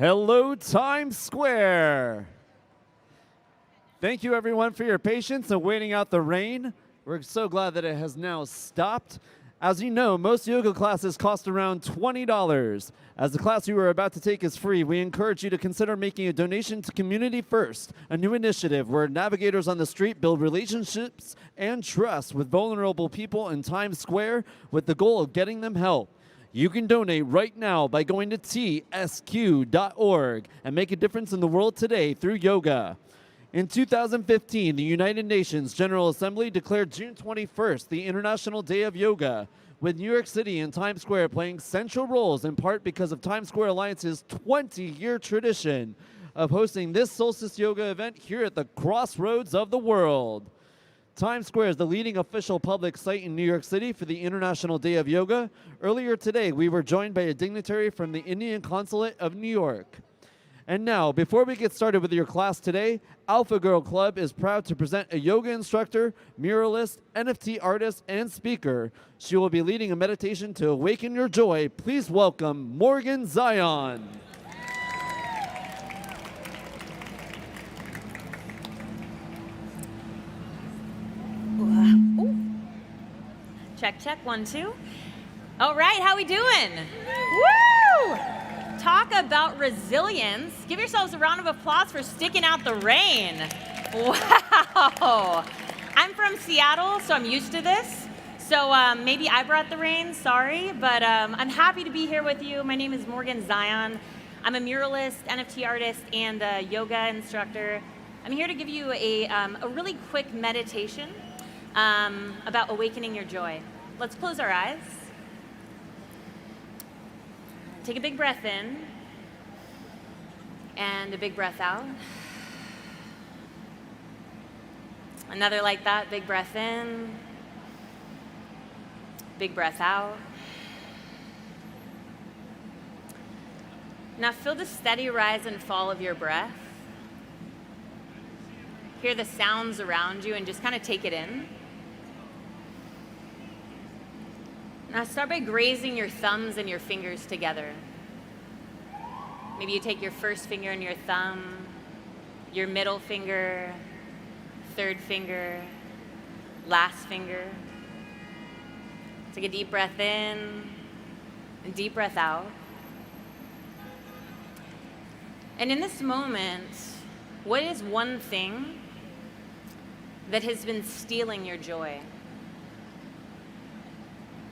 Hello, Times Square. Thank you, everyone, for your patience and waiting out the rain. We're so glad that it has now stopped. As you know, most yoga classes cost around $20. As the class you are about to take is free, we encourage you to consider making a donation to Community First, a new initiative where navigators on the street build relationships and trust with vulnerable people in Times Square with the goal of getting them help. You can donate right now by going to tsq.org and make a difference in the world today through yoga. In 2015, the United Nations General Assembly declared June 21st the International Day of Yoga, with New York City and Times Square playing central roles in part because of Times Square Alliance's 20-year tradition of hosting this Solstice Yoga event here at the crossroads of the world. Times Square is the leading official public site in New York City for the International Day of Yoga. Earlier today, we were joined by a dignitary from the Indian Consulate of New York. And now, before we get started with your class today, Alpha Girl Club is proud to present a yoga instructor, muralist, NFT artist, and speaker. She will be leading a meditation to awaken your joy. Please welcome Morgan Zion. Check, check, 1, 2. All right, how we doing? Woo! Talk about resilience. Give yourselves a round of applause for sticking out the rain. Wow. I'm from Seattle, so I'm used to this. So maybe I brought the rain, sorry, but I'm happy to be here with you. My name is Morgan Zion. I'm a muralist, NFT artist, and a yoga instructor. I'm here to give you a really quick meditation about awakening your joy. Let's close our eyes. Take a big breath in and a big breath out. Another like that, big breath in, big breath out. Now feel the steady rise and fall of your breath. Hear the sounds around you and just kind of take it in. Now start by grazing your thumbs and your fingers together. Maybe you take your first finger and your thumb, your middle finger, third finger, last finger. Take a deep breath in and deep breath out. And in this moment, what is one thing that has been stealing your joy?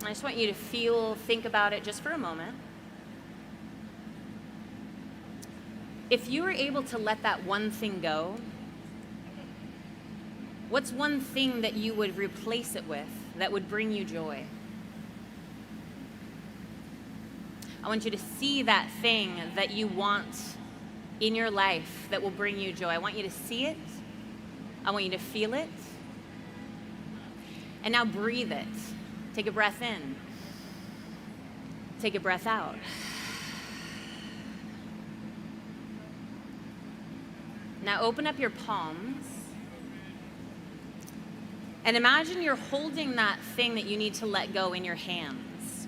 I just want you to think about it just for a moment. If you were able to let that one thing go, what's one thing that you would replace it with that would bring you joy? I want you to see that thing that you want in your life that will bring you joy. I want you to see it. I want you to feel it. And now breathe it. Take a breath in. Take a breath out. Now open up your palms and imagine you're holding that thing that you need to let go in your hands.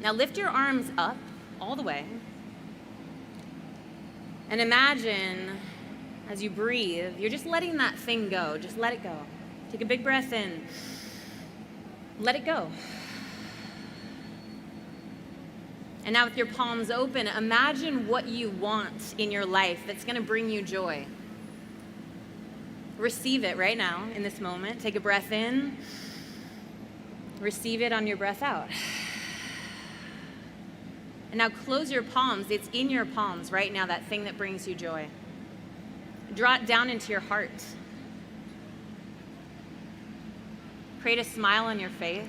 Now lift your arms up all the way and imagine as you breathe, you're just letting that thing go. Just let it go. Take a big breath in. Let it go. And now with your palms open, imagine what you want in your life that's going to bring you joy. Receive it right now in this moment. Take a breath in. Receive it on your breath out. And now close your palms. It's in your palms right now, that thing that brings you joy. Draw it down into your heart. Create a smile on your face.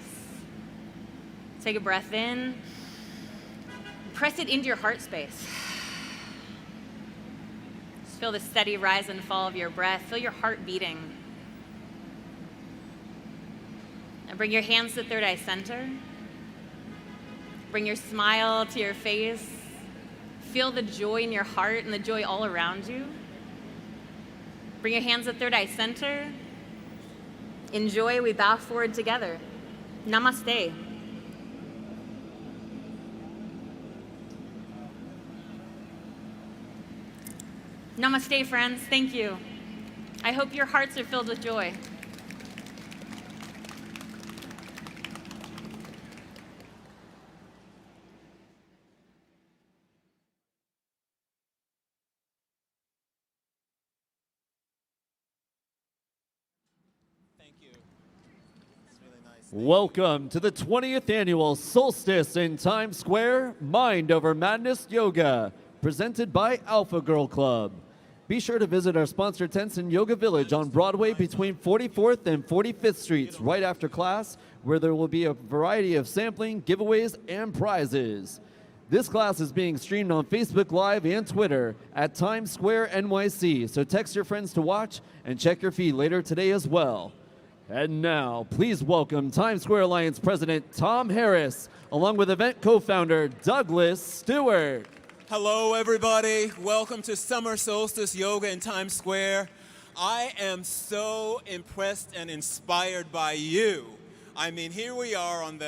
Take a breath in. Press it into your heart space. Just feel the steady rise and fall of your breath. Feel your heart beating. And bring your hands to third eye center. Bring your smile to your face. Feel the joy in your heart and the joy all around you. Bring your hands to third eye center. Enjoy, we bow forward together. Namaste. Namaste, friends. Thank you. I hope your hearts are filled with joy. Welcome to the 20th annual Solstice in Times Square Mind Over Madness Yoga, presented by Alpha Girl Club. Be sure to visit our sponsor tents in Yoga Village on Broadway between 44th and 45th Streets right after class, where there will be a variety of sampling, giveaways, and prizes. This class is being streamed on Facebook Live and Twitter at Times Square NYC, so text your friends to watch and check your feed later today as well. And now, please welcome Times Square Alliance President Tom Harris, along with event co-founder Douglas Stewart. Hello, everybody. Welcome to Summer Solstice Yoga in Times Square. I am so impressed and inspired by you. I mean, here we are on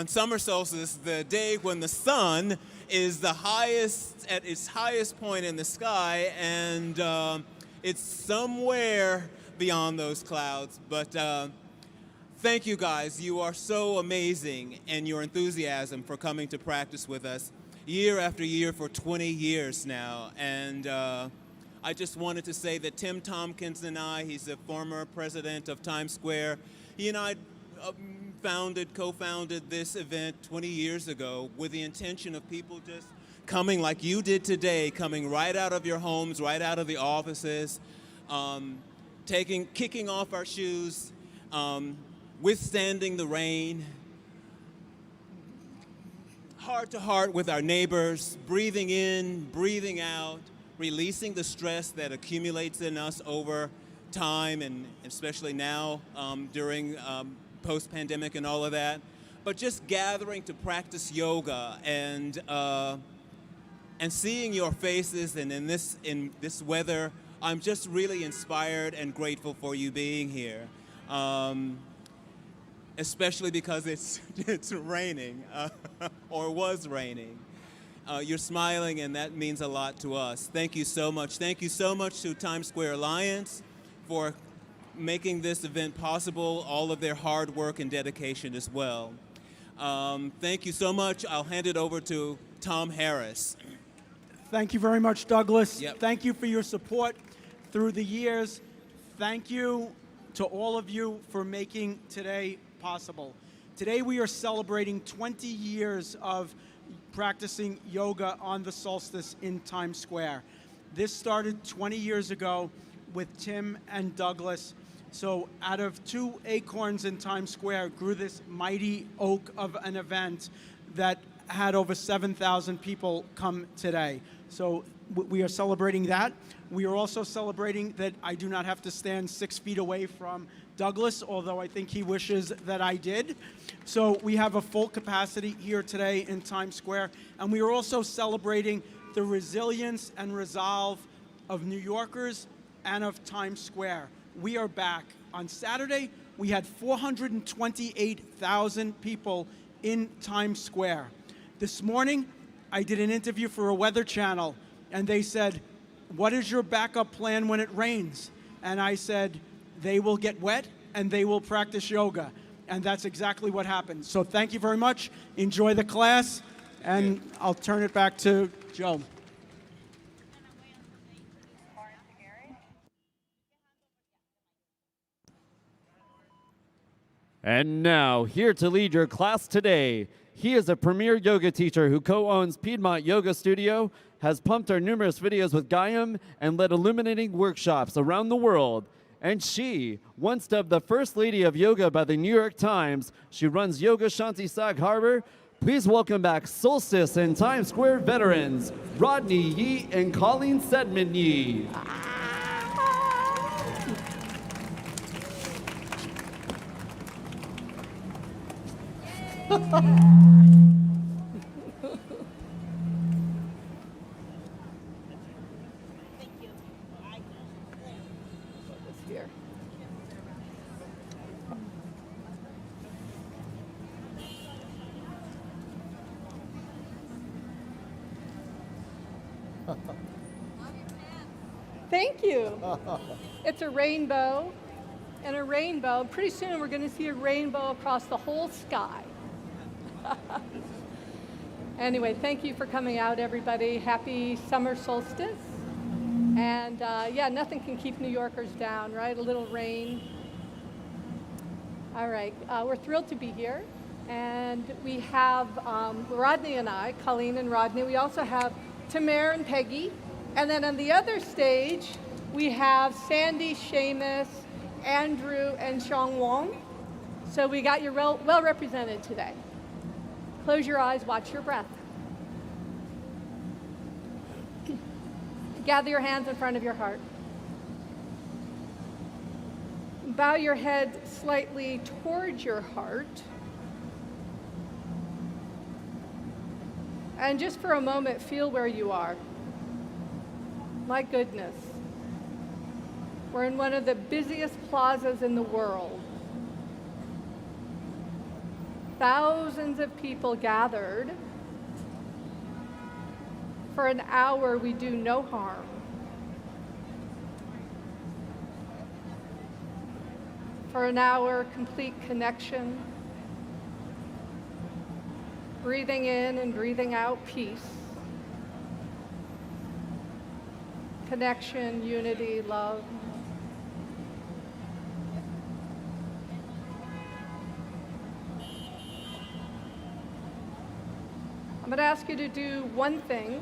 Summer Solstice, the day when the sun is at its highest point in the sky, and it's somewhere beyond those clouds. But thank you guys. You are so amazing, and your enthusiasm for coming to practice with us year after year for 20 years now. And I just wanted to say that Tim Tompkins and I, he's the former president of Times Square, he and I co-founded this event 20 years ago with the intention of people just coming like you did today, coming right out of your homes, right out of the offices, kicking off our shoes, withstanding the rain, heart to heart with our neighbors, breathing in, breathing out, releasing the stress that accumulates in us over time, and especially now during post-pandemic and all of that. But just gathering to practice yoga and seeing your faces, and in this weather, I'm just really inspired and grateful for you being here, especially because it's raining or was raining. You're smiling, and that means a lot to us. Thank you so much. Thank you so much to Times Square Alliance for making this event possible, all of their hard work and dedication as well. Thank you so much. I'll hand it over to Tom Harris. Thank you very much, Douglas. Yep. Thank you for your support through the years. Thank you to all of you for making today possible. Today we are celebrating 20 years of practicing yoga on the solstice in Times Square. This started 20 years ago with Tim and Douglas. So out of 2 acorns in Times Square grew this mighty oak of an event that had over 7,000 people come today. So we are celebrating that. We are also celebrating that I do not have to stand 6 feet away from Douglas, although I think he wishes that I did. So we have a full capacity here today in Times Square. And we are also celebrating the resilience and resolve of New Yorkers and of Times Square. We are back. On Saturday, we had 428,000 people in Times Square. This morning, I did an interview for a weather channel, and they said, "What is your backup plan when it rains?" And I said, "They will get wet and they will practice yoga." And that's exactly what happened. So thank you very much. Enjoy the class, and I'll turn it back to Joe. And now, here to lead your class today, he is a premier yoga teacher who co-owns Piedmont Yoga Studio, has pumped our numerous videos with Gayam, and led illuminating workshops around the world. And she, once dubbed the First Lady of Yoga by the New York Times, she runs Yoga Shanti Sag Harbor. Please welcome back Solstice and Times Square veterans, Rodney Yee and Colleen Saidman-Yee. Thank you. It's a rainbow, and a rainbow. Pretty soon we're going to see a rainbow across the whole sky. Anyway, thank you for coming out, everybody. Happy summer solstice. And yeah, nothing can keep New Yorkers down, right? A little rain. All right, we're thrilled to be here. And we have Rodney and I, Colleen and Rodney. We also have Tamer and Peggy. And then on the other stage, we have Sandy, Seamus, Andrew, and Xiong Wong. So we got you well represented today. Close your eyes, watch your breath. Gather your hands in front of your heart. Bow your head slightly towards your heart. And just for a moment, feel where you are. My goodness. We're in one of the busiest plazas in the world. Thousands of people gathered. For an hour, we do no harm. For an hour, complete connection. Breathing in and breathing out peace. Connection, unity, love. I'm going to ask you to do one thing,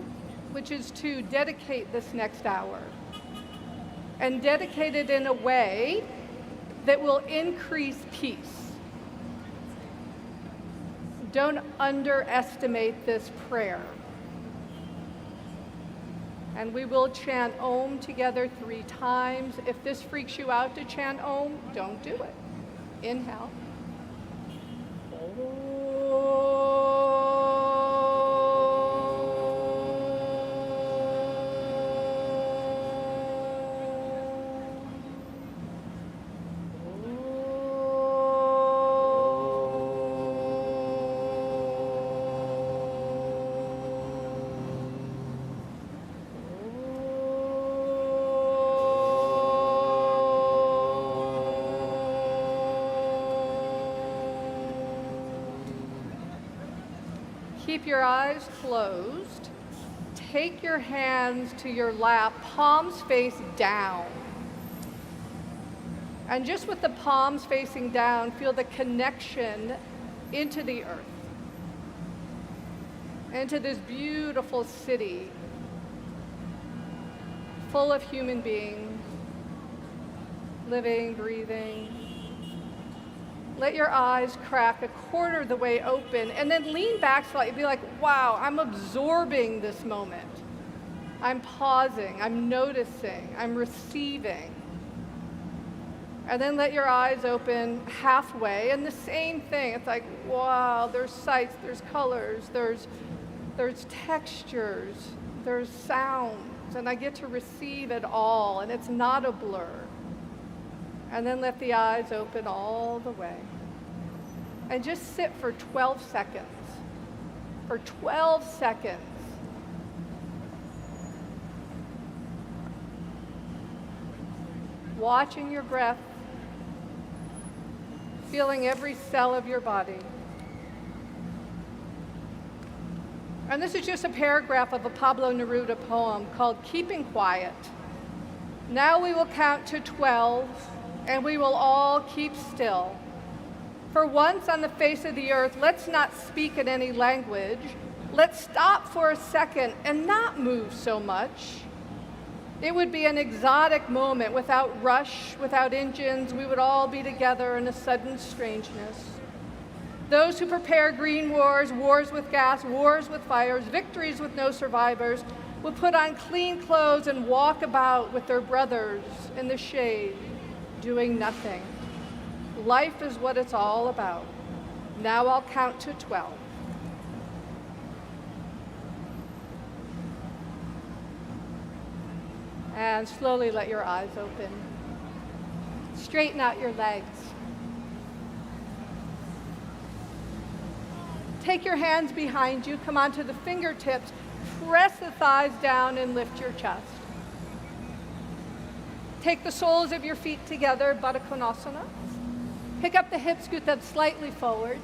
which is to dedicate this next hour. And dedicate it in a way that will increase peace. Don't underestimate this prayer. And we will chant Om together 3 times. If this freaks you out to chant Om, don't do it. Inhale. Keep your eyes closed. Take your hands to your lap, palms face down. And just with the palms facing down, feel the connection into the earth, into this beautiful city full of human beings, living, breathing. Let your eyes crack a quarter of the way open and then lean back slightly. Be like, wow, I'm absorbing this moment. I'm pausing, I'm noticing, I'm receiving. And then let your eyes open halfway and the same thing. It's like, wow, there's sights, there's colors, there's textures, there's sounds, and I get to receive it all, and it's not a blur. And then let the eyes open all the way. And just sit for 12 seconds. For 12 seconds. Watching your breath. Feeling every cell of your body. And this is just a paragraph of a Pablo Neruda poem called Keeping Quiet. Now we will count to 12. And we will all keep still. For once on the face of the earth, let's not speak in any language. Let's stop for a second and not move so much. It would be an exotic moment without rush, without engines. We would all be together in a sudden strangeness. Those who prepare green wars, wars with gas, wars with fires, victories with no survivors, would put on clean clothes and walk about with their brothers in the shade. Doing nothing. Life is what it's all about. Now I'll count to 12. And slowly let your eyes open. Straighten out your legs. Take your hands behind you, come onto the fingertips, press the thighs down and lift your chest. Take the soles of your feet together, Baddha Konasana. Pick up the hips, scoot them slightly forward.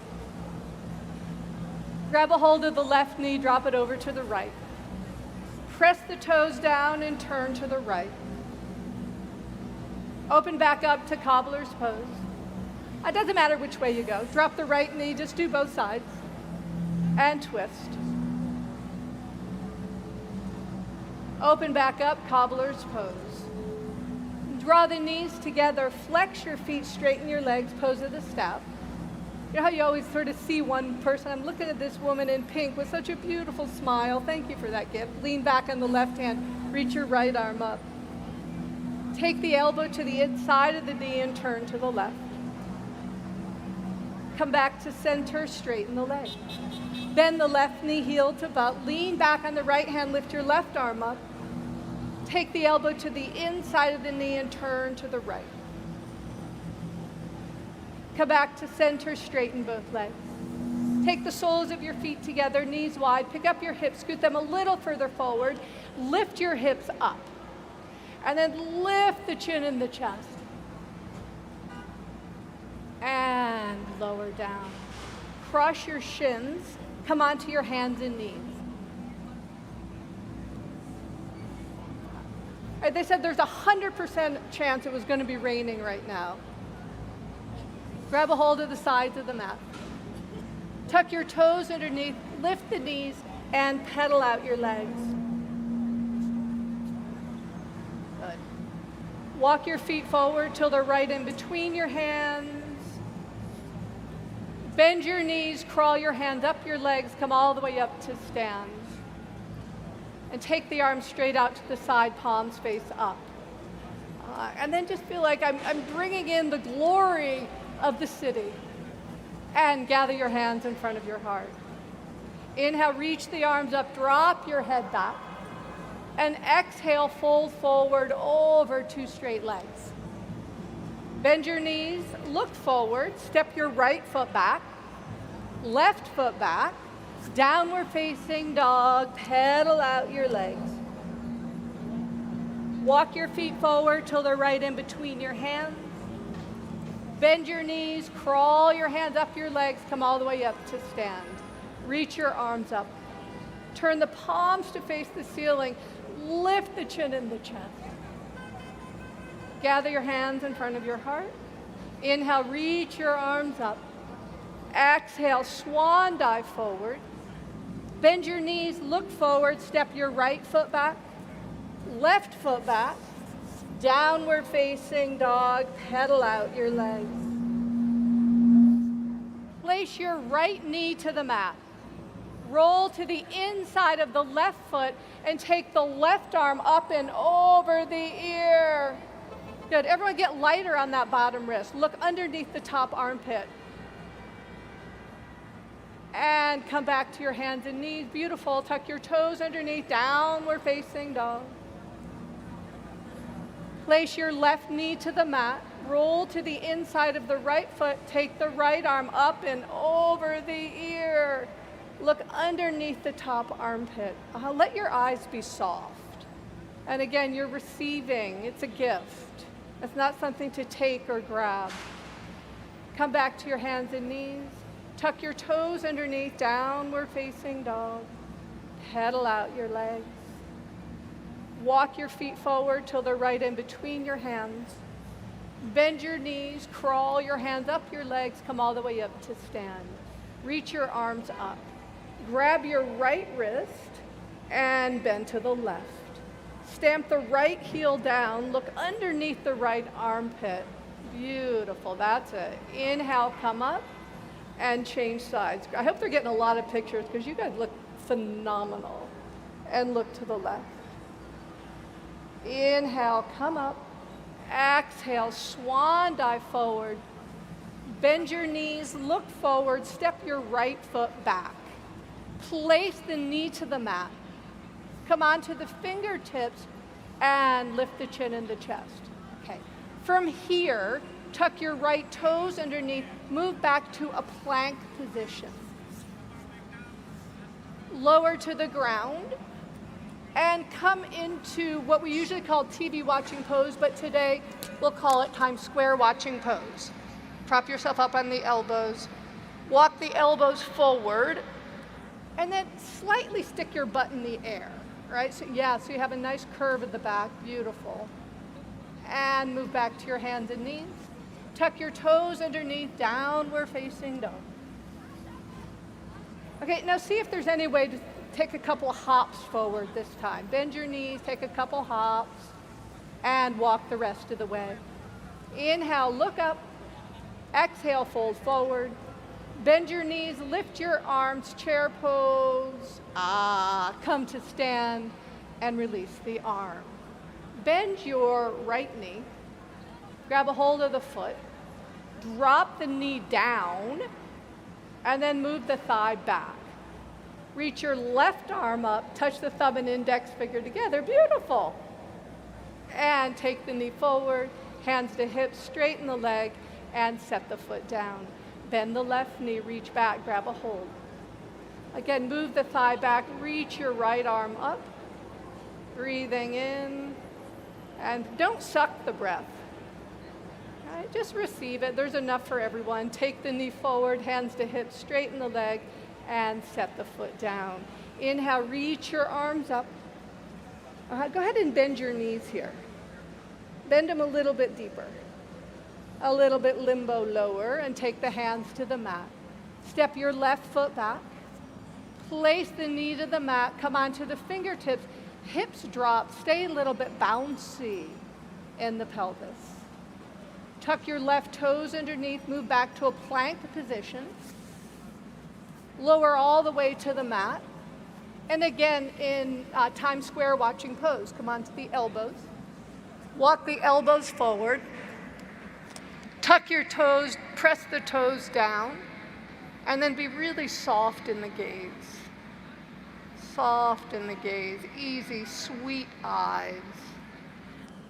Grab a hold of the left knee, drop it over to the right. Press the toes down and turn to the right. Open back up to cobbler's pose. It doesn't matter which way you go. Drop the right knee, just do both sides. And twist. Open back up, cobbler's pose. Draw the knees together, flex your feet, straighten your legs, pose of the staff. You know how you always sort of see one person? I'm looking at this woman in pink with such a beautiful smile. Thank you for that gift. Lean back on the left hand, reach your right arm up. Take the elbow to the inside of the knee and turn to the left. Come back to center, straighten the leg. Bend the left knee, heel to butt. Lean back on the right hand, lift your left arm up. Take the elbow to the inside of the knee and turn to the right. Come back to center, straighten both legs. Take the soles of your feet together, knees wide. Pick up your hips, scoot them a little further forward. Lift your hips up. And then lift the chin and the chest. And lower down. Cross your shins. Come onto your hands and knees. All right, they said there's a 100% chance it was going to be raining right now. Grab a hold of the sides of the mat. Tuck your toes underneath, lift the knees, and pedal out your legs. Good. Walk your feet forward till they're right in between your hands. Bend your knees, crawl your hands up your legs, come all the way up to stand. And take the arms straight out to the side, palms face up. And then just feel like I'm bringing in the glory of the city. And gather your hands in front of your heart. Inhale, reach the arms up, drop your head back. And exhale, fold forward over two straight legs. Bend your knees, look forward, step your right foot back, left foot back, downward facing dog, pedal out your legs. Walk your feet forward till they're right in between your hands. Bend your knees, crawl your hands up your legs, come all the way up to stand. Reach your arms up. Turn the palms to face the ceiling. Lift the chin and the chest. Gather your hands in front of your heart. Inhale, reach your arms up. Exhale, swan dive forward. Bend your knees, look forward, step your right foot back, left foot back, downward facing dog, pedal out your legs. Place your right knee to the mat. Roll to the inside of the left foot and take the left arm up and over the ear. Good, everyone get lighter on that bottom wrist. Look underneath the top armpit. And come back to your hands and knees. Beautiful. Tuck your toes underneath, downward facing dog. Place your left knee to the mat. Roll to the inside of the right foot. Take the right arm up and over the ear. Look underneath the top armpit. Let your eyes be soft. And again, you're receiving. It's a gift. It's not something to take or grab. Come back to your hands and knees. Tuck your toes underneath, downward facing dog. Pedal out your legs. Walk your feet forward till they're right in between your hands. Bend your knees, crawl your hands up your legs, come all the way up to stand. Reach your arms up. Grab your right wrist and bend to the left. Stamp the right heel down, look underneath the right armpit. Beautiful, that's it. Inhale, come up and change sides. I hope they're getting a lot of pictures because you guys look phenomenal. And look to the left. Inhale, come up. Exhale, swan dive forward. Bend your knees, look forward, step your right foot back. Place the knee to the mat. Come onto the fingertips and lift the chin and the chest. Okay. From here, tuck your right toes underneath, move back to a plank position. Lower to the ground. and come into what we usually call TV watching pose, but today we'll call it Times Square watching pose. Prop yourself up on the elbows, walk the elbows forward, and then slightly stick your butt in the air, right? So you have a nice curve at the back, beautiful. And move back to your hands and knees. Tuck your toes underneath, downward facing dog. Okay, now see if there's any way to take a couple hops forward this time. Bend your knees, take a couple hops, and walk the rest of the way. Inhale, look up. Exhale, fold forward. Bend your knees, lift your arms, chair pose. Come to stand and release the arm. Bend your right knee. Grab a hold of the foot. Drop the knee down, and then move the thigh back. Reach your left arm up, touch the thumb and index finger together. Beautiful. And take the knee forward, hands to hips, straighten the leg, and set the foot down. Bend the left knee, reach back, grab a hold. Again, move the thigh back, reach your right arm up. Breathing in, and don't suck the breath. All right, just receive it. There's enough for everyone. Take the knee forward, hands to hips, straighten the leg, and set the foot down. Inhale, reach your arms up. Go ahead and bend your knees here. Bend them a little bit deeper. A little bit limbo lower, and take the hands to the mat. Step your left foot back. Place the knee to the mat. Come onto the fingertips. Hips drop. Stay a little bit bouncy in the pelvis. Tuck your left toes underneath. Move back to a plank position. Lower all the way to the mat. And again, in Times Square watching pose, come onto the elbows. Walk the elbows forward. Tuck your toes, press the toes down, and then be really soft in the gaze. Soft in the gaze, easy, sweet eyes.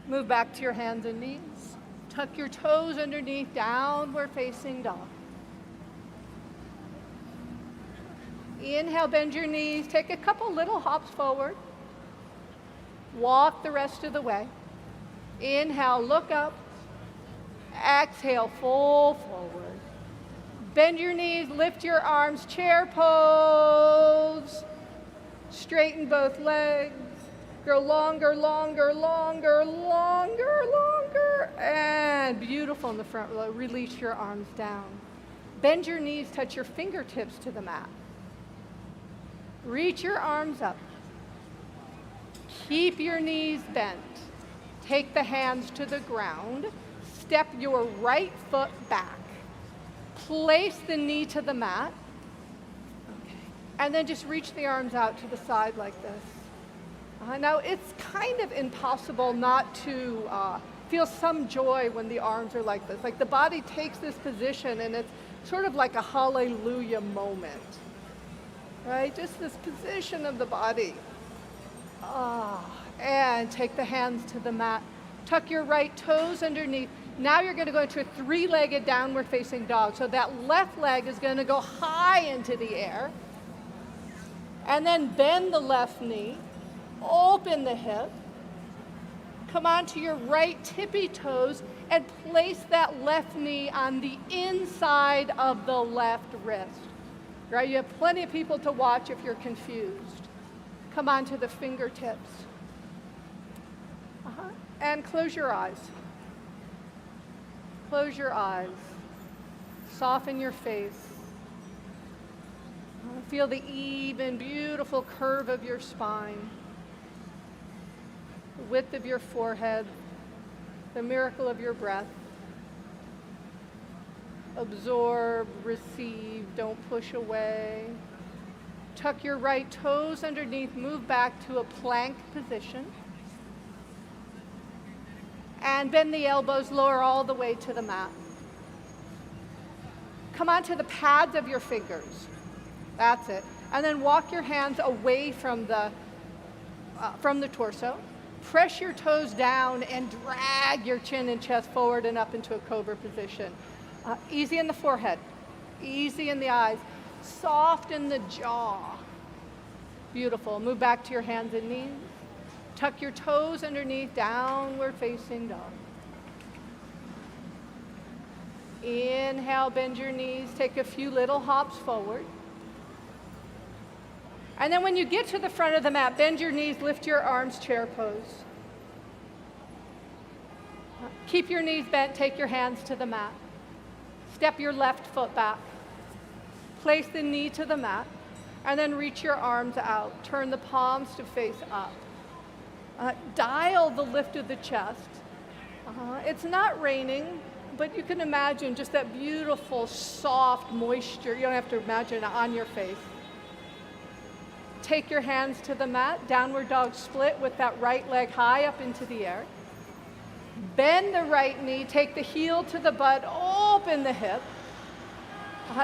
Move back to your hands and knees. Tuck your toes underneath, downward facing dog. Inhale, bend your knees, take a couple little hops forward. Walk the rest of the way. Inhale, look up. Exhale, fold forward. Bend your knees, lift your arms, chair pose. Straighten both legs. Go longer, longer, longer, longer, longer. And beautiful in the front row. Release your arms down. Bend your knees, touch your fingertips to the mat. Reach your arms up. Keep your knees bent. Take the hands to the ground. Step your right foot back. Place the knee to the mat. Okay. And then just reach the arms out to the side like this. Now, it's kind of impossible not to feel some joy when the arms are like this. Like the body takes this position, and it's sort of like a hallelujah moment. Right? Just this position of the body. And take the hands to the mat. Tuck your right toes underneath. Now you're going to go into a three-legged downward facing dog. So that left leg is going to go high into the air. And then bend the left knee. Open the hip. Come onto your right tippy toes and place that left knee on the inside of the left wrist. Right? You have plenty of people to watch if you're confused. Come onto the fingertips. And close your eyes. Close your eyes. Soften your face. Feel the even, beautiful curve of your spine. The width of your forehead. The miracle of your breath. Absorb, receive, don't push away. Tuck your right toes underneath, move back to a plank position. And bend the elbows, lower all the way to the mat. Come onto the pads of your fingers. That's it. And then walk your hands away from the torso. Press your toes down and drag your chin and chest forward and up into a cobra position. Easy in the forehead, easy in the eyes, soft in the jaw. Beautiful. Move back to your hands and knees. Tuck your toes underneath, downward facing dog. Inhale, bend your knees, take a few little hops forward. And then when you get to the front of the mat, bend your knees, lift your arms, chair pose. Keep your knees bent, take your hands to the mat. Step your left foot back. Place the knee to the mat, and then reach your arms out. Turn the palms to face up. Dial the lift of the chest. It's not raining, but you can imagine just that beautiful, soft moisture. You don't have to imagine it on your face. Take your hands to the mat, downward dog split with that right leg high up into the air. Bend the right knee, take the heel to the butt, open the hip.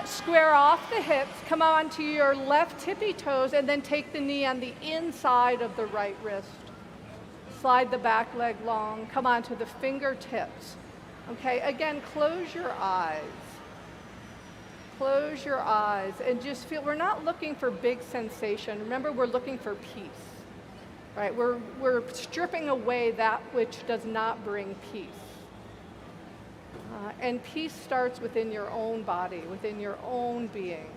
Square off the hips, come onto your left tippy toes, and then take the knee on the inside of the right wrist. Slide the back leg long, come onto the fingertips. Okay, again, close your eyes. Close your eyes and just feel, we're not looking for big sensation. Remember, we're looking for peace, right? We're stripping away that which does not bring peace. And peace starts within your own body, within your own being.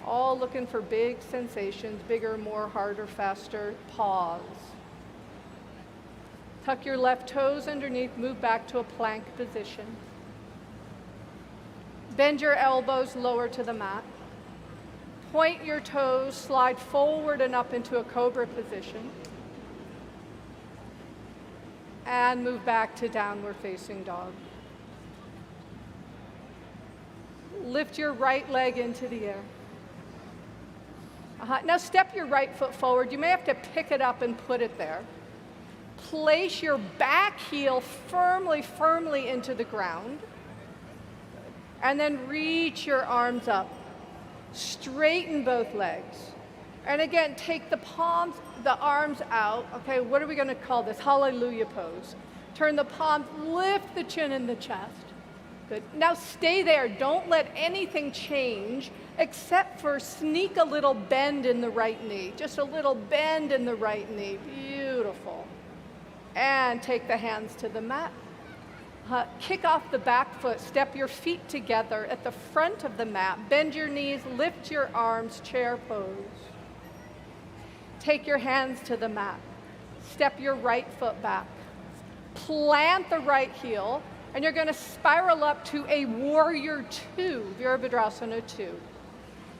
All looking for big sensations, bigger, more, harder, faster. Pause. Tuck your left toes underneath, move back to a plank position. Bend your elbows lower to the mat. Point your toes, slide forward and up into a cobra position. And move back to downward facing dog. Lift your right leg into the air. Now step your right foot forward. You may have to pick it up and put it there. Place your back heel firmly into the ground. And then reach your arms up. Straighten both legs. And again, take the palms, the arms out. Okay, what are we going to call this? Hallelujah pose. Turn the palms, lift the chin and the chest. Good. Now stay there. Don't let anything change except for sneak a little bend in the right knee. Just a little bend in the right knee. Beautiful. And take the hands to the mat. Kick off the back foot, step your feet together at the front of the mat, bend your knees, lift your arms, chair pose. Take your hands to the mat, step your right foot back, plant the right heel, and you're going to spiral up to a warrior 2, Virabhadrasana 2.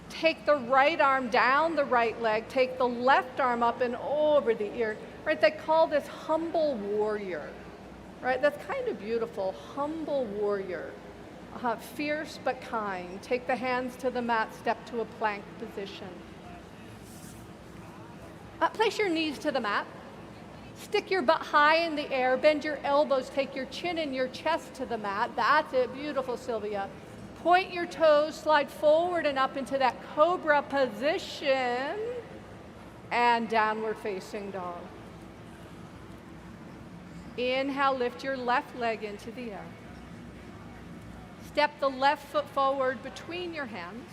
Take the right arm down the right leg, take the left arm up and over the ear. Right, they call this humble warrior. Right, that's kind of beautiful. Humble warrior. Fierce but kind. Take the hands to the mat, step to a plank position. Place your knees to the mat. Stick your butt high in the air. Bend your elbows. Take your chin and your chest to the mat. That's it. Beautiful, Sylvia. Point your toes. Slide forward and up into that cobra position. And downward facing dog. Inhale, lift your left leg into the air. Step the left foot forward between your hands,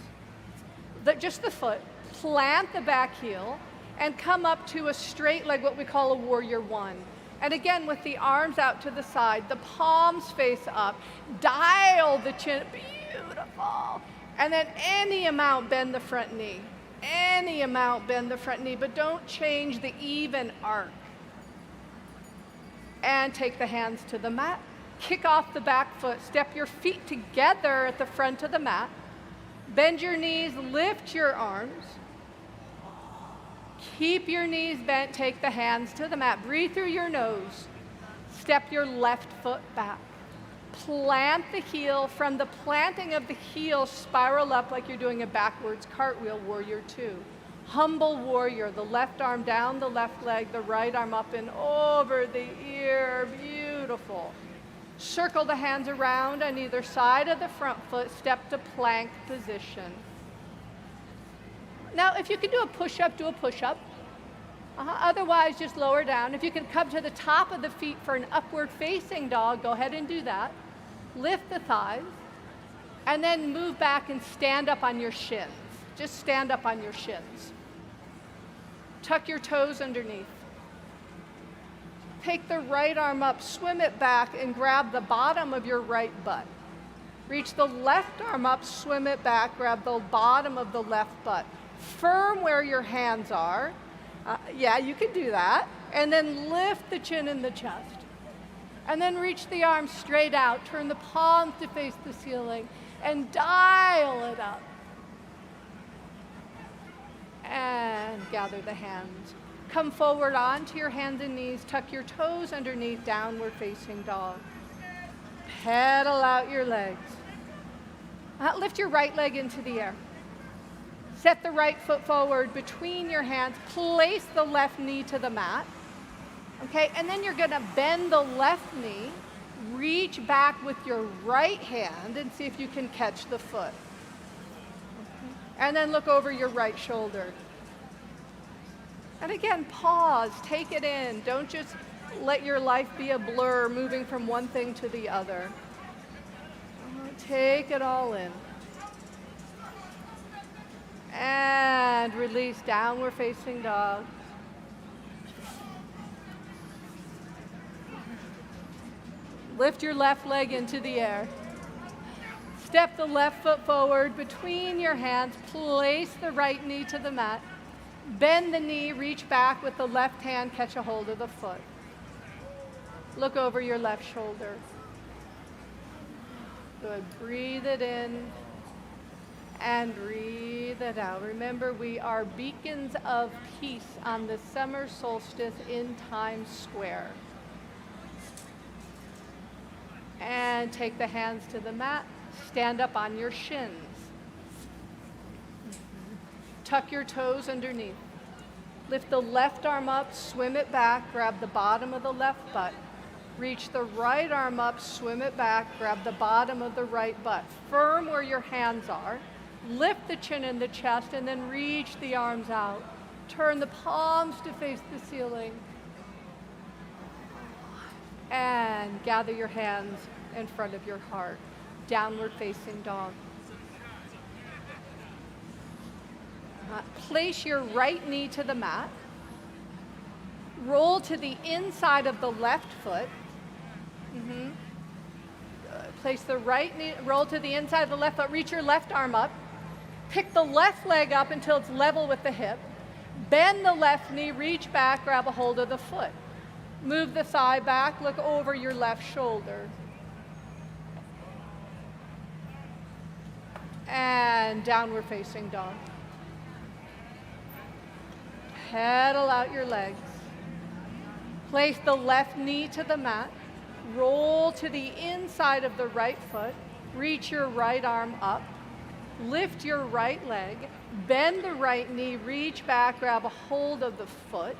just the foot. Plant the back heel and come up to a straight leg, what we call a warrior 1. And again, with the arms out to the side, the palms face up, dial the chin, beautiful. And then any amount bend the front knee. Any amount bend the front knee, but don't change the even arc. And take the hands to the mat. Kick off the back foot. Step your feet together at the front of the mat. Bend your knees, lift your arms. Keep your knees bent, take the hands to the mat. Breathe through your nose. Step your left foot back. Plant the heel. From the planting of the heel, spiral up like you're doing a backwards cartwheel, warrior 2. Humble warrior, the left arm down the left leg, the right arm up and over the ear. Beautiful. Circle the hands around on either side of the front foot, step to plank position. Now, if you can do a push-up, do a push-up. Otherwise, just lower down. If you can come to the top of the feet for an upward-facing dog, go ahead and do that. Lift the thighs, and then move back and stand up on your shins. Just stand up on your shins. Tuck your toes underneath. Take the right arm up, swim it back, and grab the bottom of your right butt. Reach the left arm up, swim it back, grab the bottom of the left butt. Firm where your hands are. Yeah, you can do that. And then lift the chin and the chest. And then reach the arms straight out. Turn the palms to face the ceiling and dial it up. And gather the hands. Come forward onto your hands and knees. Tuck your toes underneath, downward facing dog. Pedal out your legs. Lift your right leg into the air. Set the right foot forward between your hands. Place the left knee to the mat. Okay, and then you're gonna bend the left knee. Reach back with your right hand and see if you can catch the foot. Okay. And then look over your right shoulder. And again, pause, take it in. Don't just let your life be a blur moving from one thing to the other. Take it all in. And release, downward facing dog. Lift your left leg into the air. Step the left foot forward between your hands. Place the right knee to the mat. Bend the knee, reach back with the left hand, catch a hold of the foot. Look over your left shoulder. Good. Breathe it in and breathe it out. Remember, we are beacons of peace on the summer solstice in Times Square. And take the hands to the mat. Stand up on your shins. Tuck your toes underneath. Lift the left arm up, swim it back, grab the bottom of the left butt. Reach the right arm up, swim it back, grab the bottom of the right butt. Firm where your hands are. Lift the chin and the chest, and then reach the arms out. Turn the palms to face the ceiling. And gather your hands in front of your heart. Downward facing dog. Place your right knee to the mat. Roll to the inside of the left foot. Place the right knee, roll to the inside of the left foot. Reach your left arm up. Pick the left leg up until it's level with the hip. Bend the left knee, reach back, grab a hold of the foot. Move the thigh back, look over your left shoulder. And downward facing dog. Pedal out your legs. Place the left knee to the mat. Roll to the inside of the right foot. Reach your right arm up. Lift your right leg. Bend the right knee. Reach back. Grab a hold of the foot.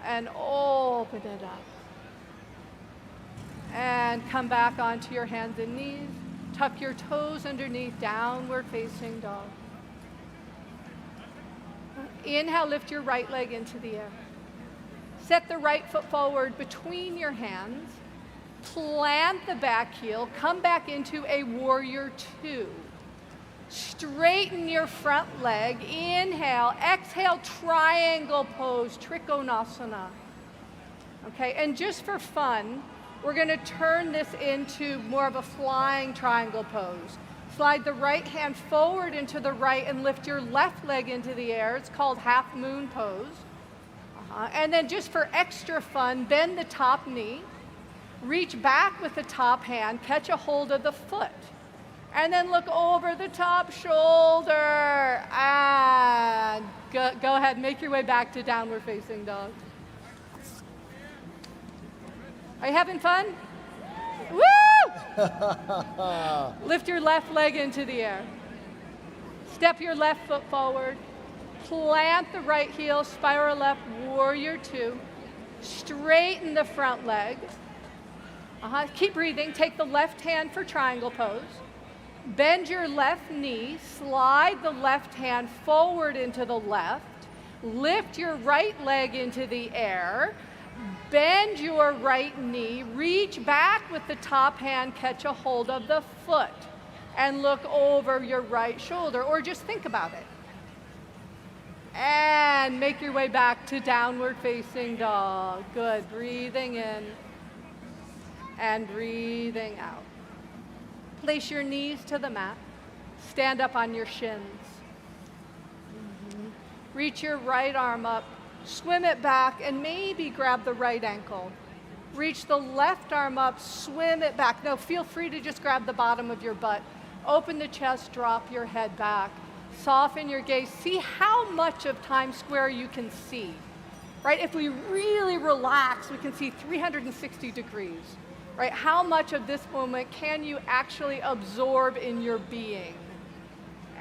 And open it up. And come back onto your hands and knees. Tuck your toes underneath. Downward facing dog. Inhale, lift your right leg into the air. Set the right foot forward between your hands. Plant the back heel. Come back into a warrior two. Straighten your front leg. Inhale. Exhale, triangle pose, Trikonasana. Okay, and just for fun, we're going to turn this into more of a flying triangle pose. Slide the right hand forward into the right and lift your left leg into the air. It's called half moon pose. And then just for extra fun, bend the top knee. Reach back with the top hand. Catch a hold of the foot. And then look over the top shoulder. And go ahead, make your way back to downward facing dog. Are you having fun? Woo! Lift your left leg into the air. Step your left foot forward. Plant the right heel, spiral up, warrior two. Straighten the front leg. Keep breathing. Take the left hand for triangle pose. Bend your left knee. Slide the left hand forward into the left. Lift your right leg into the air. Bend your right knee, reach back with the top hand, catch a hold of the foot, and look over your right shoulder, or just think about it. And make your way back to downward facing dog. Good. Breathing in and breathing out. Place your knees to the mat. Stand up on your shins. Reach your right arm up. Swim it back and maybe grab the right ankle. Reach the left arm up, swim it back. No, feel free to just grab the bottom of your butt. Open the chest, drop your head back. Soften your gaze. See how much of Times Square you can see, right? If we really relax, we can see 360 degrees, right? How much of this moment can you actually absorb in your being?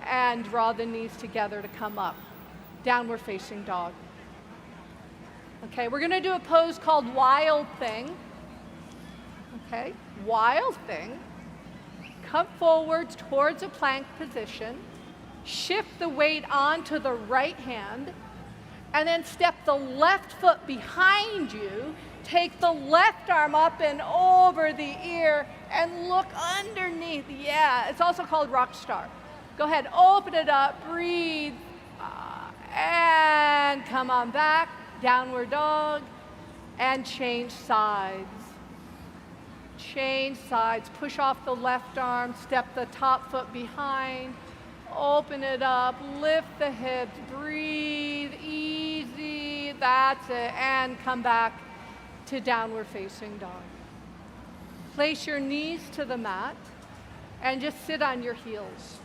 And draw the knees together to come up. Downward facing dog. Okay, we're going to do a pose called Wild Thing. Okay, Wild Thing. Come forwards towards a plank position. Shift the weight onto the right hand. And then step the left foot behind you. Take the left arm up and over the ear and look underneath. Yeah, it's also called Rock Star. Go ahead, open it up, breathe, and come on back. Downward dog, and change sides. Change sides. Push off the left arm, step the top foot behind, open it up, lift the hips, breathe, easy, that's it, and come back to downward facing dog. Place your knees to the mat, and just sit on your heels.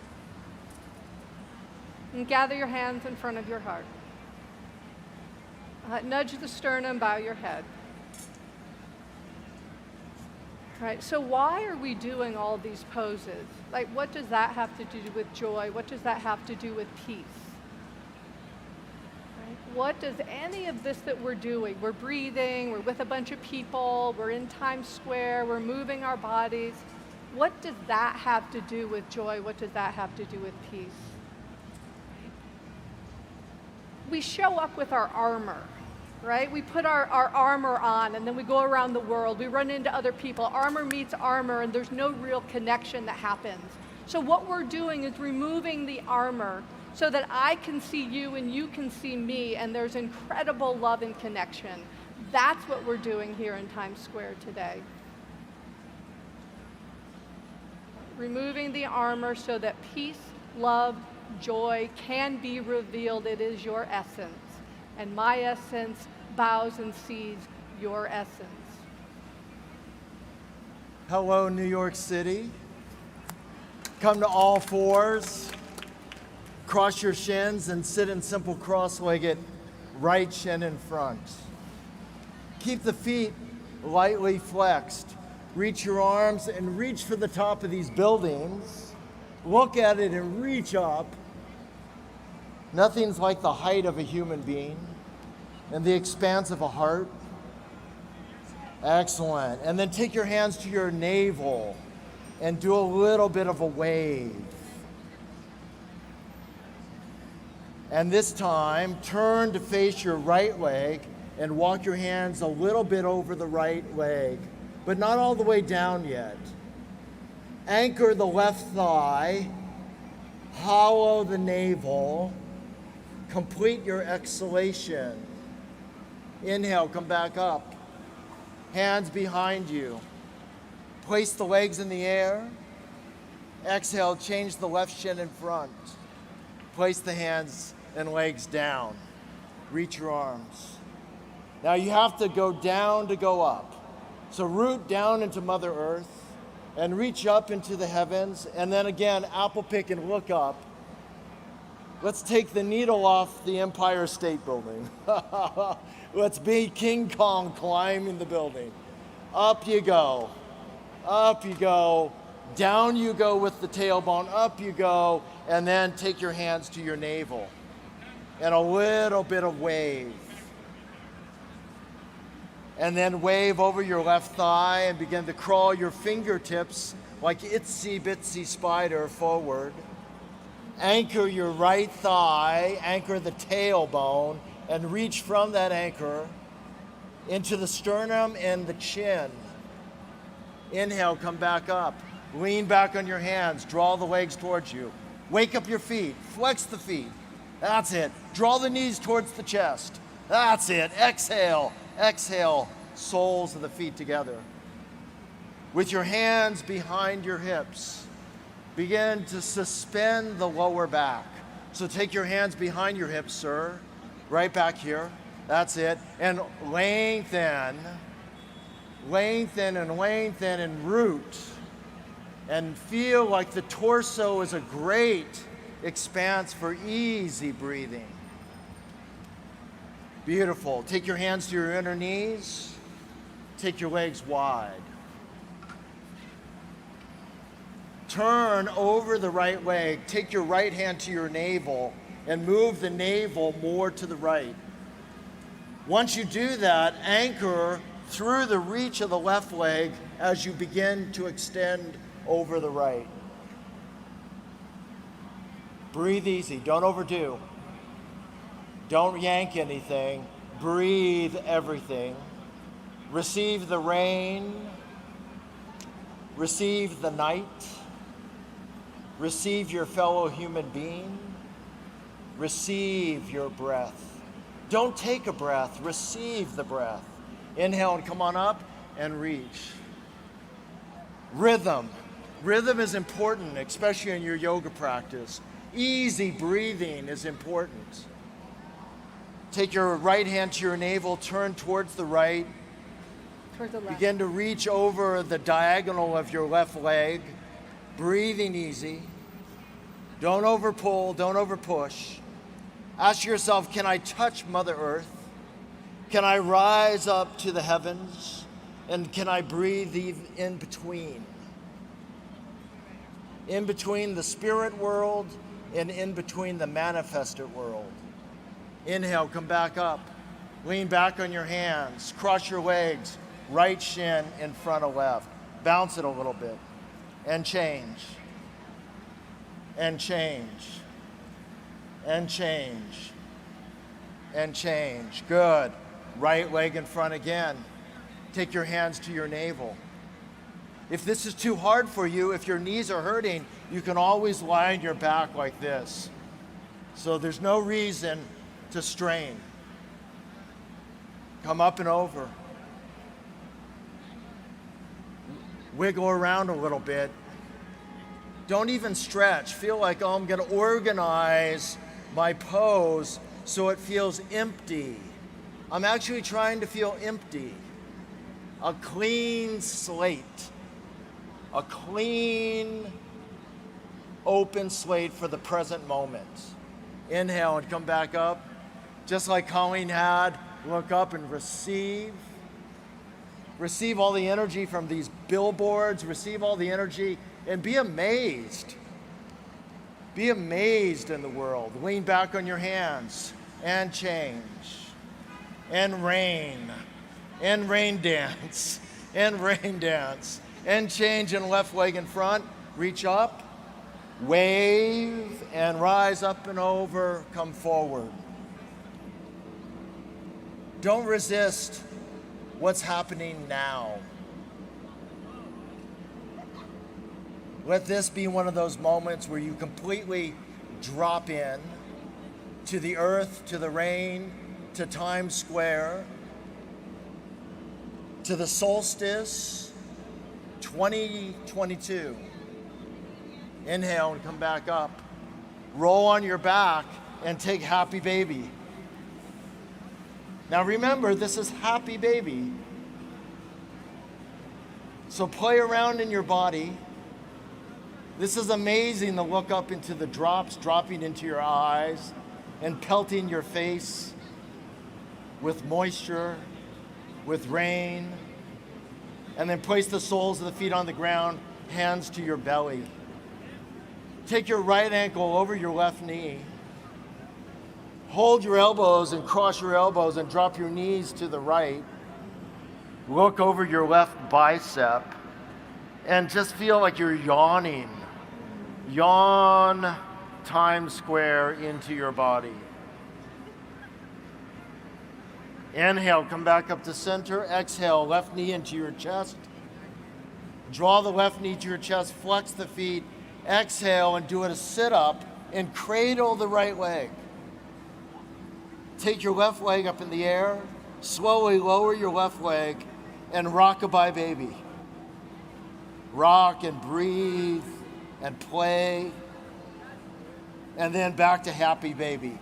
And gather your hands in front of your heart. Nudge the sternum, bow your head. All right, so why are we doing all these poses? Like, what does that have to do with joy? What does that have to do with peace? Right? What does any of this that we're doing? We're breathing, we're with a bunch of people, we're in Times Square, we're moving our bodies. What does that have to do with joy? What does that have to do with peace? We show up with our armor, right? We put our armor on and then we go around the world. We run into other people. Armor meets armor and there's no real connection that happens. So what we're doing is removing the armor so that I can see you and you can see me and there's incredible love and connection. That's what we're doing here in Times Square today. Removing the armor so that peace, love, joy can be revealed. It is your essence. And my essence bows and sees your essence. Hello, New York City. Come to all fours. Cross your shins and sit in simple cross-legged, right shin in front. Keep the feet lightly flexed. Reach your arms and reach for the top of these buildings. Look at it and reach up. Nothing's like the height of a human being and the expanse of a heart. Excellent. And then take your hands to your navel and do a little bit of a wave. And this time, turn to face your right leg and walk your hands a little bit over the right leg, but not all the way down yet. Anchor the left thigh, hollow the navel, complete your exhalation. Inhale, come back up. Hands behind you. Place the legs in the air. Exhale, change the left shin in front. Place the hands and legs down. Reach your arms. Now you have to go down to go up. So root down into Mother Earth and reach up into the heavens, and then again, apple pick and look up. Let's take the needle off the Empire State Building. Let's be King Kong climbing the building. Up you go. Up you go. Down you go with the tailbone. Up you go. And then take your hands to your navel. And a little bit of wave. And then wave over your left thigh and begin to crawl your fingertips like itsy bitsy spider forward. Anchor your right thigh, anchor the tailbone, and reach from that anchor into the sternum and the chin. Inhale, come back up. Lean back on your hands, draw the legs towards you. Wake up your feet, flex the feet. That's it. Draw the knees towards the chest. That's it. Exhale, exhale. Soles of the feet together. With your hands behind your hips, begin to suspend the lower back. So take your hands behind your hips, sir. Right back here. That's it. And lengthen. Lengthen and lengthen and root. And feel like the torso is a great expanse for easy breathing. Beautiful. Take your hands to your inner knees. Take your legs wide. Turn over the right leg. Take your right hand to your navel and move the navel more to the right. Once you do that, anchor through the reach of the left leg as you begin to extend over the right. Breathe easy. Don't overdo. Don't yank anything. Breathe everything. Receive the rain. Receive the night. Receive your fellow human being. Receive your breath. Don't take a breath. Receive the breath. Inhale and come on up and reach. Rhythm. Rhythm is important, especially in your yoga practice. Easy breathing is important. Take your right hand to your navel, turn towards the right. Towards the left. Begin to reach over the diagonal of your left leg. Breathing easy. Don't overpull, don't overpush. Ask yourself, can I touch Mother Earth? Can I rise up to the heavens? And can I breathe in between? In between the spirit world and in between the manifested world. Inhale, come back up. Lean back on your hands. Cross your legs. Right shin in front of left. Bounce it a little bit. And change. And change. And change. And change. Good. Right leg in front again. Take your hands to your navel. If this is too hard for you, if your knees are hurting, you can always lie on your back like this. So there's no reason to strain. Come up and over. Wiggle around a little bit. Don't even stretch. Feel like, oh, I'm going to organize my pose so it feels empty. I'm actually trying to feel empty. A clean slate. A clean, open slate for the present moment. Inhale and come back up. Just like Colleen had, look up and receive. Receive all the energy from these billboards. Receive all the energy and be amazed. Be amazed in the world. Lean back on your hands and change. And rain. And rain dance. And rain dance. And change in left leg in front. Reach up. Wave and rise up and over. Come forward. Don't resist what's happening now. Let this be one of those moments where you completely drop in to the earth, to the rain, to Times Square, to the Solstice 2022. Inhale and come back up. Roll on your back and take Happy Baby. Now remember, this is Happy Baby. So play around in your body. This is amazing to look up into the drops dropping into your eyes and pelting your face with moisture, with rain. And then place the soles of the feet on the ground, hands to your belly. Take your right ankle over your left knee. Hold your elbows and cross your elbows and drop your knees to the right. Look over your left bicep and just feel like you're yawning. Yawn Times Square into your body. Inhale, come back up to center. Exhale, left knee into your chest. Draw the left knee to your chest, flex the feet. Exhale and do it a sit-up and cradle the right leg. Take your left leg up in the air, slowly lower your left leg, and rock-a-bye baby. Rock and breathe and play, and then back to happy baby.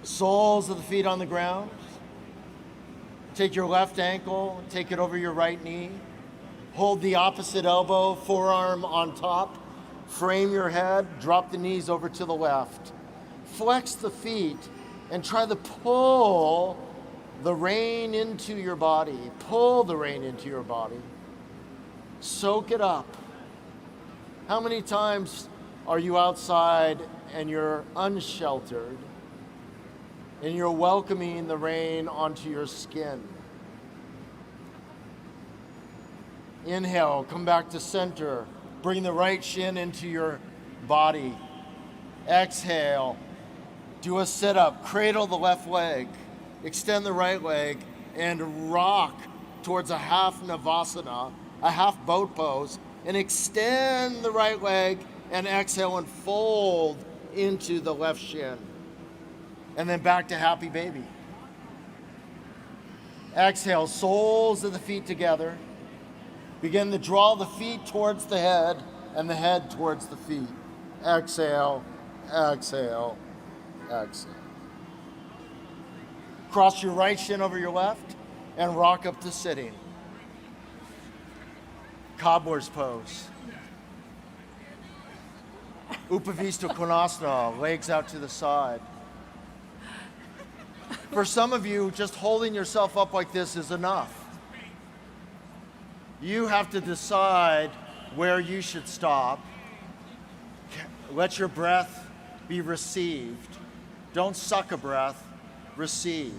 Soles of the feet on the ground. Take your left ankle, take it over your right knee. Hold the opposite elbow, forearm on top. Frame your head, drop the knees over to the left. Flex the feet and try to pull the rain into your body. Pull the rain into your body. Soak it up. How many times are you outside and you're unsheltered and you're welcoming the rain onto your skin? Inhale, come back to center. Bring the right shin into your body. Exhale, do a sit-up. Cradle the left leg. Extend the right leg and rock towards a half Navasana, a half boat pose, and extend the right leg and exhale and fold into the left shin. And then back to happy baby. Exhale, soles of the feet together. Begin to draw the feet towards the head and the head towards the feet. Exhale, exhale, exhale. Cross your right shin over your left and rock up to sitting. Cobbler's pose. Upavista Konasana, legs out to the side. For some of you, just holding yourself up like this is enough. You have to decide where you should stop. Let your breath be received. Don't suck a breath, receive.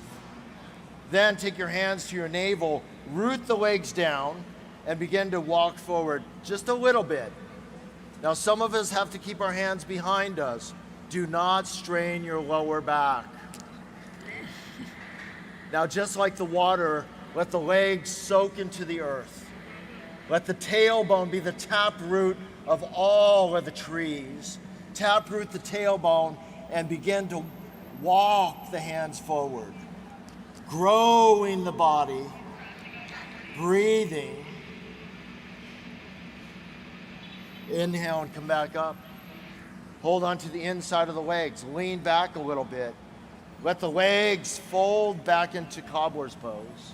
Then take your hands to your navel, root the legs down, and begin to walk forward just a little bit. Now, some of us have to keep our hands behind us. Do not strain your lower back. Now, just like the water, let the legs soak into the earth. Let the tailbone be the taproot of all of the trees. Taproot the tailbone and begin to walk the hands forward. Growing the body, breathing. Inhale and come back up. Hold on to the inside of the legs. Lean back a little bit. Let the legs fold back into cobbler's pose.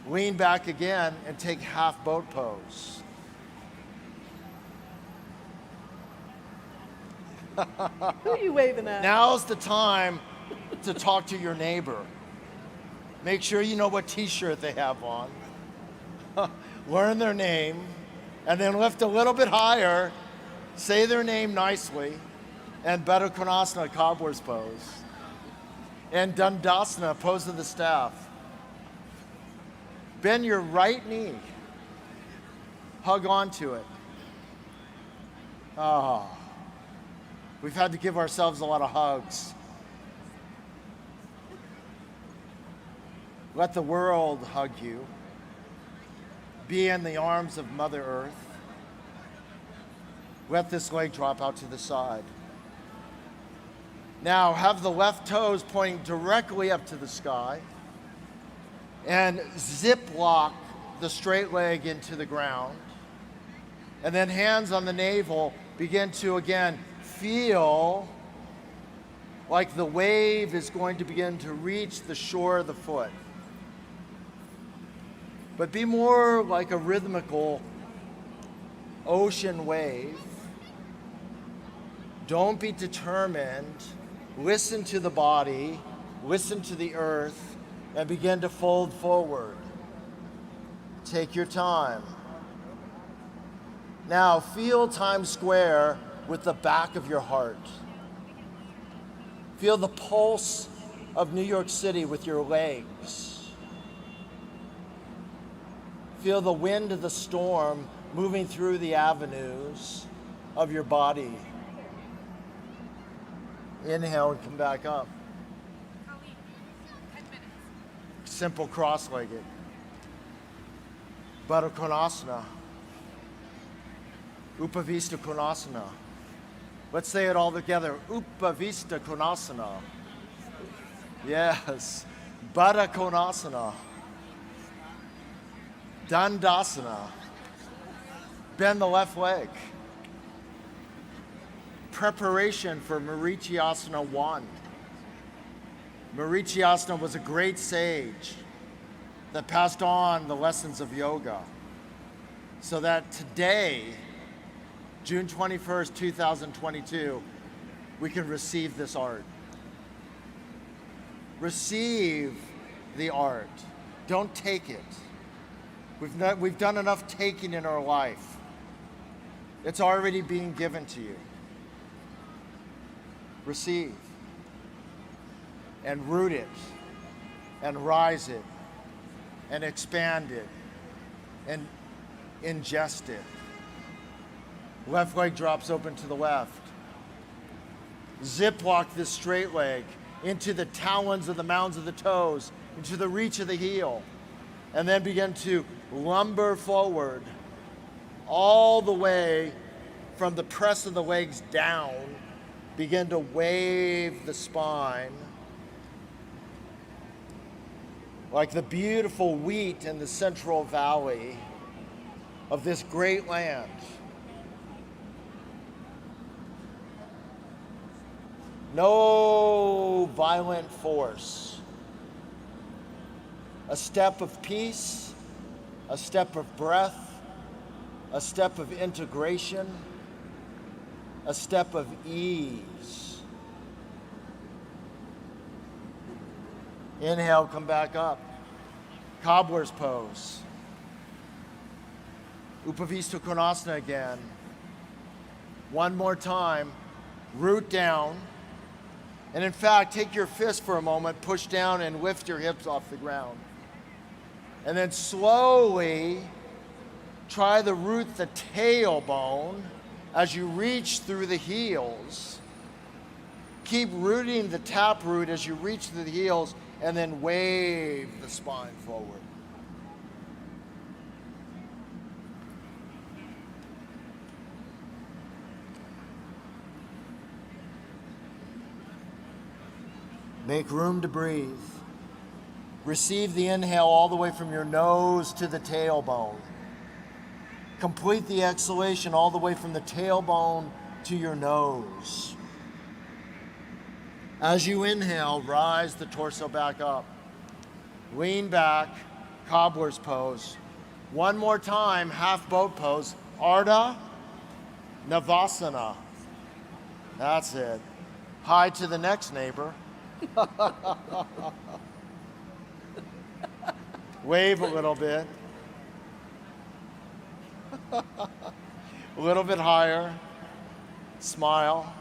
Lean back again and take half boat pose. Who are you waving at? Now's the time to talk to your neighbor. Make sure you know what t-shirt they have on. Learn their name, and then lift a little bit higher, say their name nicely, and Baddha Konasana, cobbler's pose. And Dandasana, pose of the staff. Bend your right knee. Hug onto it. Ah. We've had to give ourselves a lot of hugs. Let the world hug you. Be in the arms of Mother Earth. Let this leg drop out to the side. Now have the left toes pointing directly up to the sky and zip lock the straight leg into the ground. And then hands on the navel, begin to again feel like the wave is going to begin to reach the shore of the foot. But be more like a rhythmical ocean wave. Don't be determined. Listen to the body, listen to the earth, and begin to fold forward. Take your time. Now feel Times Square with the back of your heart. Feel the pulse of New York City with your legs. Feel the wind of the storm moving through the avenues of your body. Inhale and come back up. Colleen, 10 minutes. Simple cross-legged. Baddha Konasana. Upavista Konasana. Let's say it all together. Upavista Konasana. Yes. Baddha Konasana. Dandasana. Bend the left leg. Preparation for Marichyasana 1. Marichyasana was a great sage that passed on the lessons of yoga, so that today, June 21st, 2022, we can receive this art. Receive the art. Don't take it. We've done enough taking in our life. It's already being given to you. Receive and root it and rise it and expand it and ingest it. Left leg drops open to the left. Zip walk this straight leg into the talons of the mounds of the toes, into the reach of the heel, and then begin to lumber forward all the way from the press of the legs down. Begin to wave the spine like the beautiful wheat in the Central Valley of this great land. No violent force. A step of peace, a step of breath, a step of integration, a step of ease. Inhale, come back up. Cobbler's pose. Upavista Konasana again. One more time. Root down. And in fact, take your fist for a moment, push down and lift your hips off the ground. And then slowly try to root the tailbone as you reach through the heels. Keep rooting the taproot as you reach through the heels, and then wave the spine forward. Make room to breathe. Receive the inhale all the way from your nose to the tailbone. Complete the exhalation all the way from the tailbone to your nose. As you inhale, rise the torso back up. Lean back, cobbler's pose. One more time, half boat pose. Ardha Navasana. That's it. Hi to the next neighbor. Wave a little bit. A little bit higher. Smile.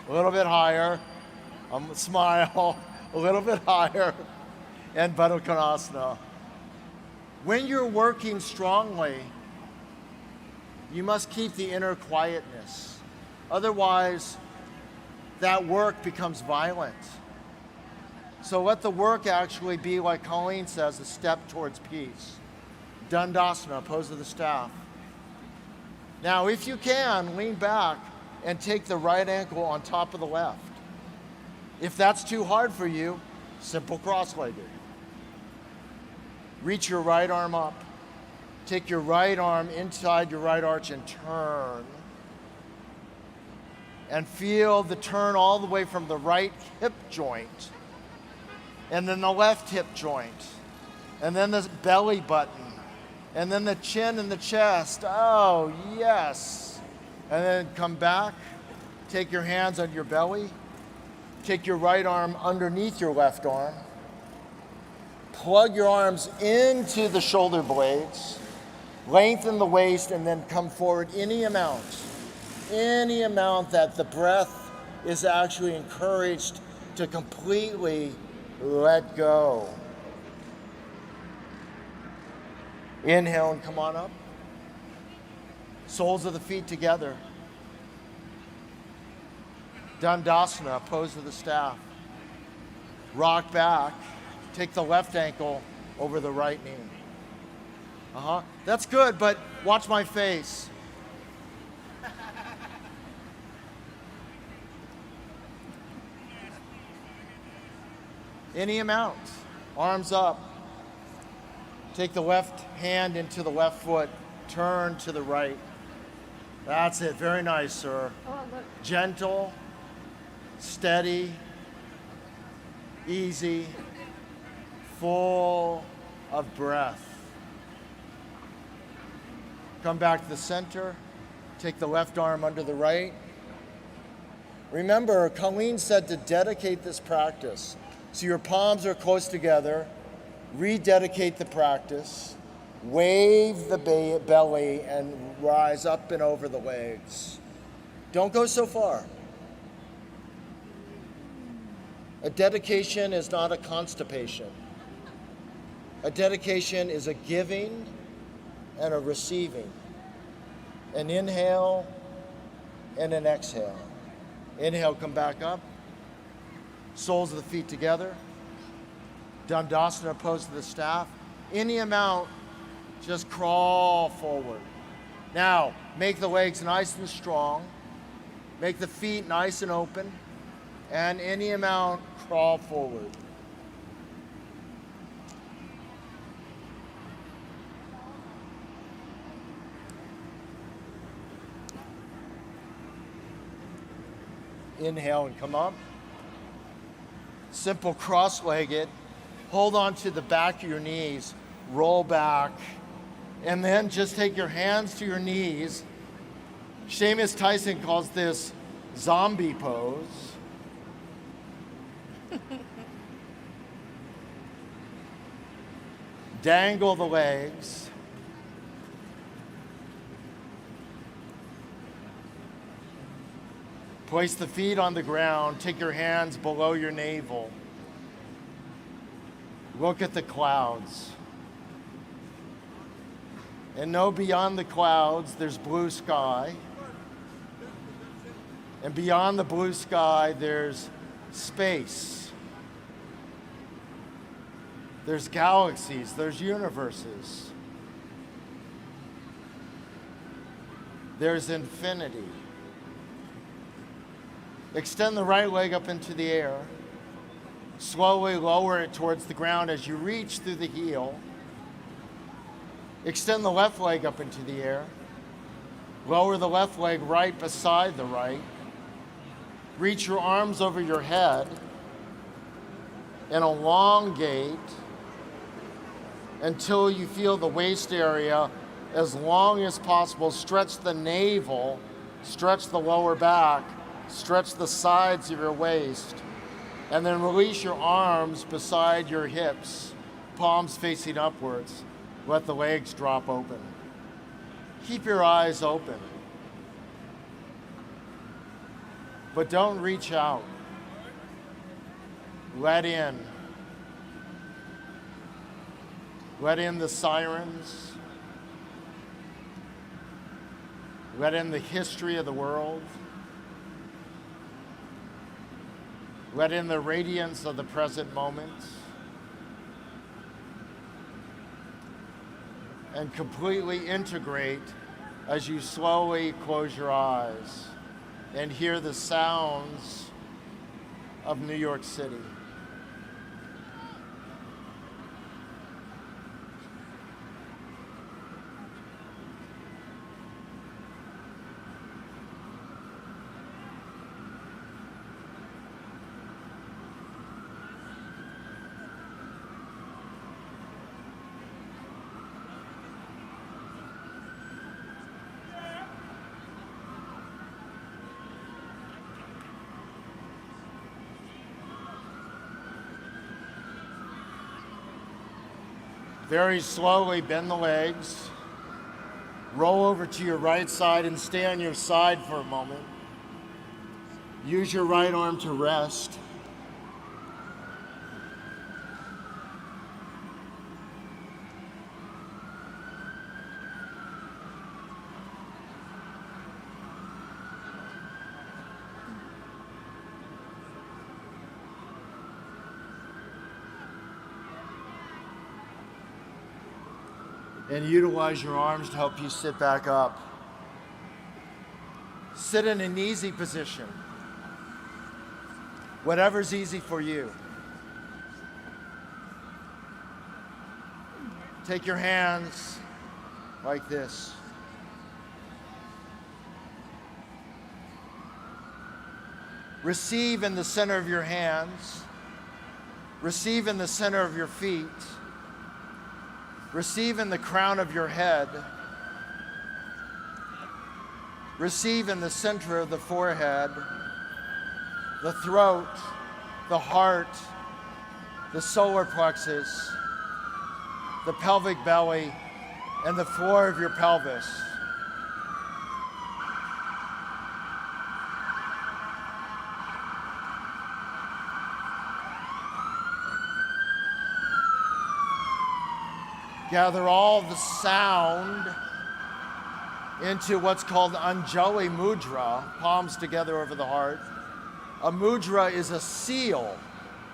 A little bit higher. Smile. A little bit higher. And Baddha Konasana. When you're working strongly, you must keep the inner quietness. Otherwise, that work becomes violent. So let the work actually be, like Colleen says, a step towards peace. Dandasana, pose of the staff. Now, if you can, lean back and take the right ankle on top of the left. If that's too hard for you, simple cross-legged. Reach your right arm up. Take your right arm inside your right arch and turn. And feel the turn all the way from the right hip joint, and then the left hip joint, and then the belly button, and then the chin and the chest. Oh, yes. And then come back. Take your hands on your belly. Take your right arm underneath your left arm. Plug your arms into the shoulder blades. Lengthen the waist, and then come forward any amount that the breath is actually encouraged to completely let go. Inhale and come on up. Soles of the feet together. Dandasana, pose of the staff. Rock back. Take the left ankle over the right knee. That's good, but watch my face. Any amount. Arms up. Take the left hand into the left foot. Turn to the right. That's it. Very nice, sir. Oh, look. Gentle, steady, easy, full of breath. Come back to the center. Take the left arm under the right. Remember, Colleen said to dedicate this practice. So your palms are close together. Rededicate the practice. Wave the belly and rise up and over the legs. Don't go so far. A dedication is not a constipation. A dedication is a giving and a receiving. An inhale and an exhale. Inhale, come back up. Soles of the feet together. Dandasana pose to the staff. Any amount, just crawl forward. Now, make the legs nice and strong. Make the feet nice and open. And any amount, crawl forward. Inhale and come up. Simple cross-legged. Hold on to the back of your knees. Roll back. And then just take your hands to your knees. Seamus Tyson calls this zombie pose. Dangle the legs. Place the feet on the ground. Take your hands below your navel. Look at the clouds. And know beyond the clouds, there's blue sky. And beyond the blue sky, there's space. There's galaxies, there's universes. There's infinity. Extend the right leg up into the air. Slowly lower it towards the ground as you reach through the heel. Extend the left leg up into the air. Lower the left leg right beside the right. Reach your arms over your head and elongate until you feel the waist area as long as possible. Stretch the navel, stretch the lower back, stretch the sides of your waist, and then release your arms beside your hips, palms facing upwards. Let the legs drop open. Keep your eyes open, but don't reach out. Let in. Let in the sirens. Let in the history of the world. Let in the radiance of the present moment. And completely integrate as you slowly close your eyes and hear the sounds of New York City. Very slowly bend the legs. Roll over to your right side and stay on your side for a moment. Use your right arm to rest. And utilize your arms to help you sit back up. Sit in an easy position. Whatever's easy for you. take your hands like this. Receive in the center of your hands. Receive in the center of your feet. Receive in the crown of your head. Receive in the center of the forehead, the throat, the heart, the solar plexus, the pelvic belly, and the floor of your pelvis. Gather all the sound into what's called Anjali Mudra, palms together over the heart. A mudra is a seal,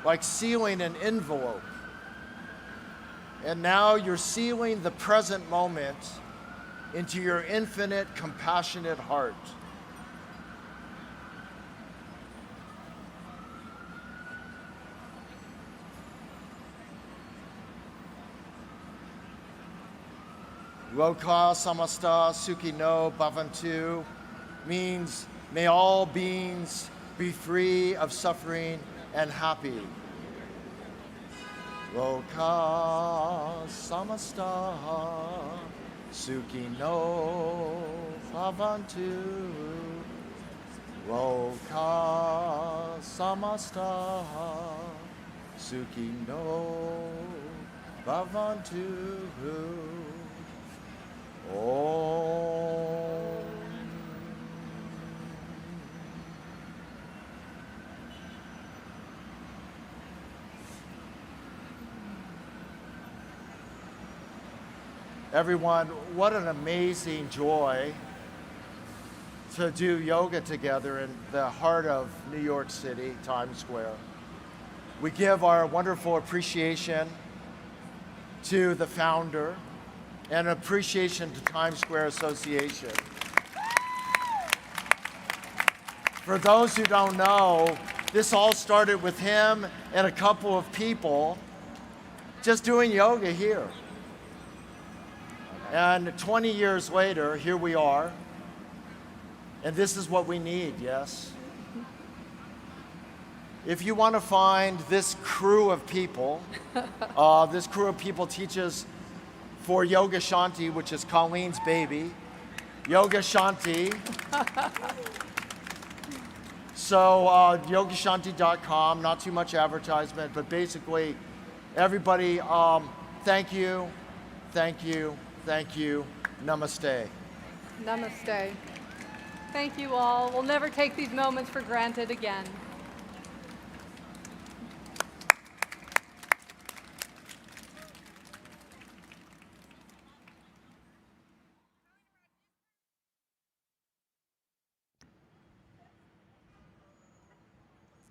like sealing an envelope. And now you're sealing the present moment into your infinite, compassionate heart. Loka samasta sukhino bhavantu means may all beings be free of suffering and happy. Loka samasta sukhino bhavantu. Loka samasta sukhino bhavantu. Om. Everyone, what an amazing joy to do yoga together in the heart of New York City, Times Square. We give our wonderful appreciation to the founder, and appreciation to Times Square Association. For those who don't know, this all started with him and a couple of people just doing yoga here. And 20 years later, here we are. And this is what we need, yes? If you want to find this crew of people, this crew of people teaches for Yoga Shanti, which is Colleen's baby. Yoga Shanti. So yogashanti.com, not too much advertisement, but basically everybody, thank you, thank you, thank you, namaste. Namaste. Thank you all. We'll never take these moments for granted again.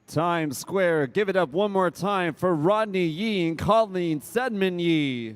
Times Square, give it up one more time for Rodney Yee and Colleen Saidman-Yee.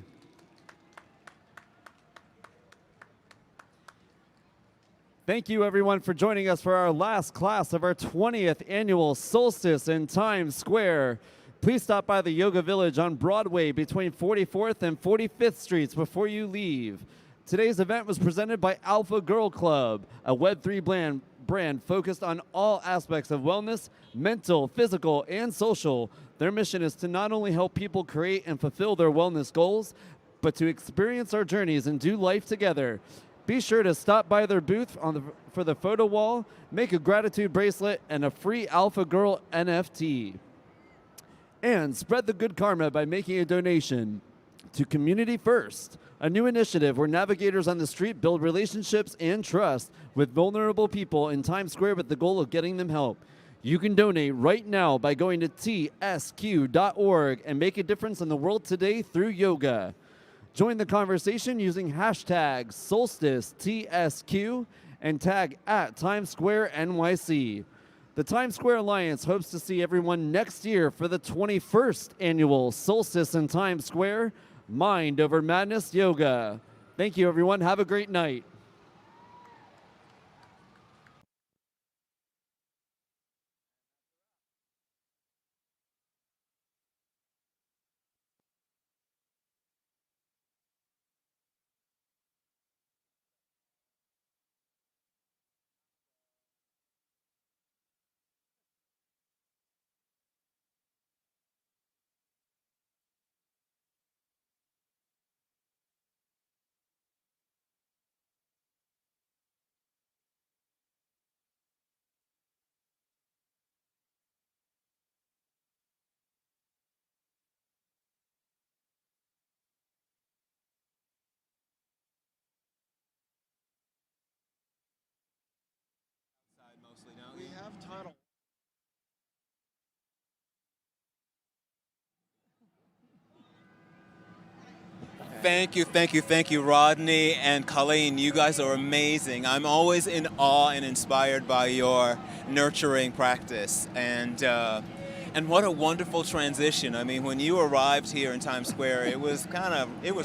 Thank you everyone for joining us for our last class of our 20th annual Solstice in Times Square. Please stop by the Yoga Village on Broadway between 44th and 45th Streets before you leave. Today's event was presented by Alpha Girl Club, a Web3 brand focused on all aspects of wellness, mental, physical, and social. Their mission is to not only help people create and fulfill their wellness goals, but to experience our journeys and do life together. Be sure to stop by their booth for the photo wall, make a gratitude bracelet, and a free Alpha Girl NFT. And spread the good karma by making a donation to Community First, a new initiative where navigators on the street build relationships and trust with vulnerable people in Times Square with the goal of getting them help. You can donate right now by going to tsq.org and make a difference in the world today through yoga. Join the conversation using hashtag SolsticeTSQ and tag at Times Square NYC. The Times Square Alliance hopes to see everyone next year for the 21st annual Solstice in Times Square, Mind Over Madness Yoga. Thank you, everyone. Have a great night. Untitled. Thank you, Rodney and Colleen. You guys are amazing. I'm always in awe and inspired by your nurturing practice. And what a wonderful transition. I mean, when you arrived here in Times Square, it was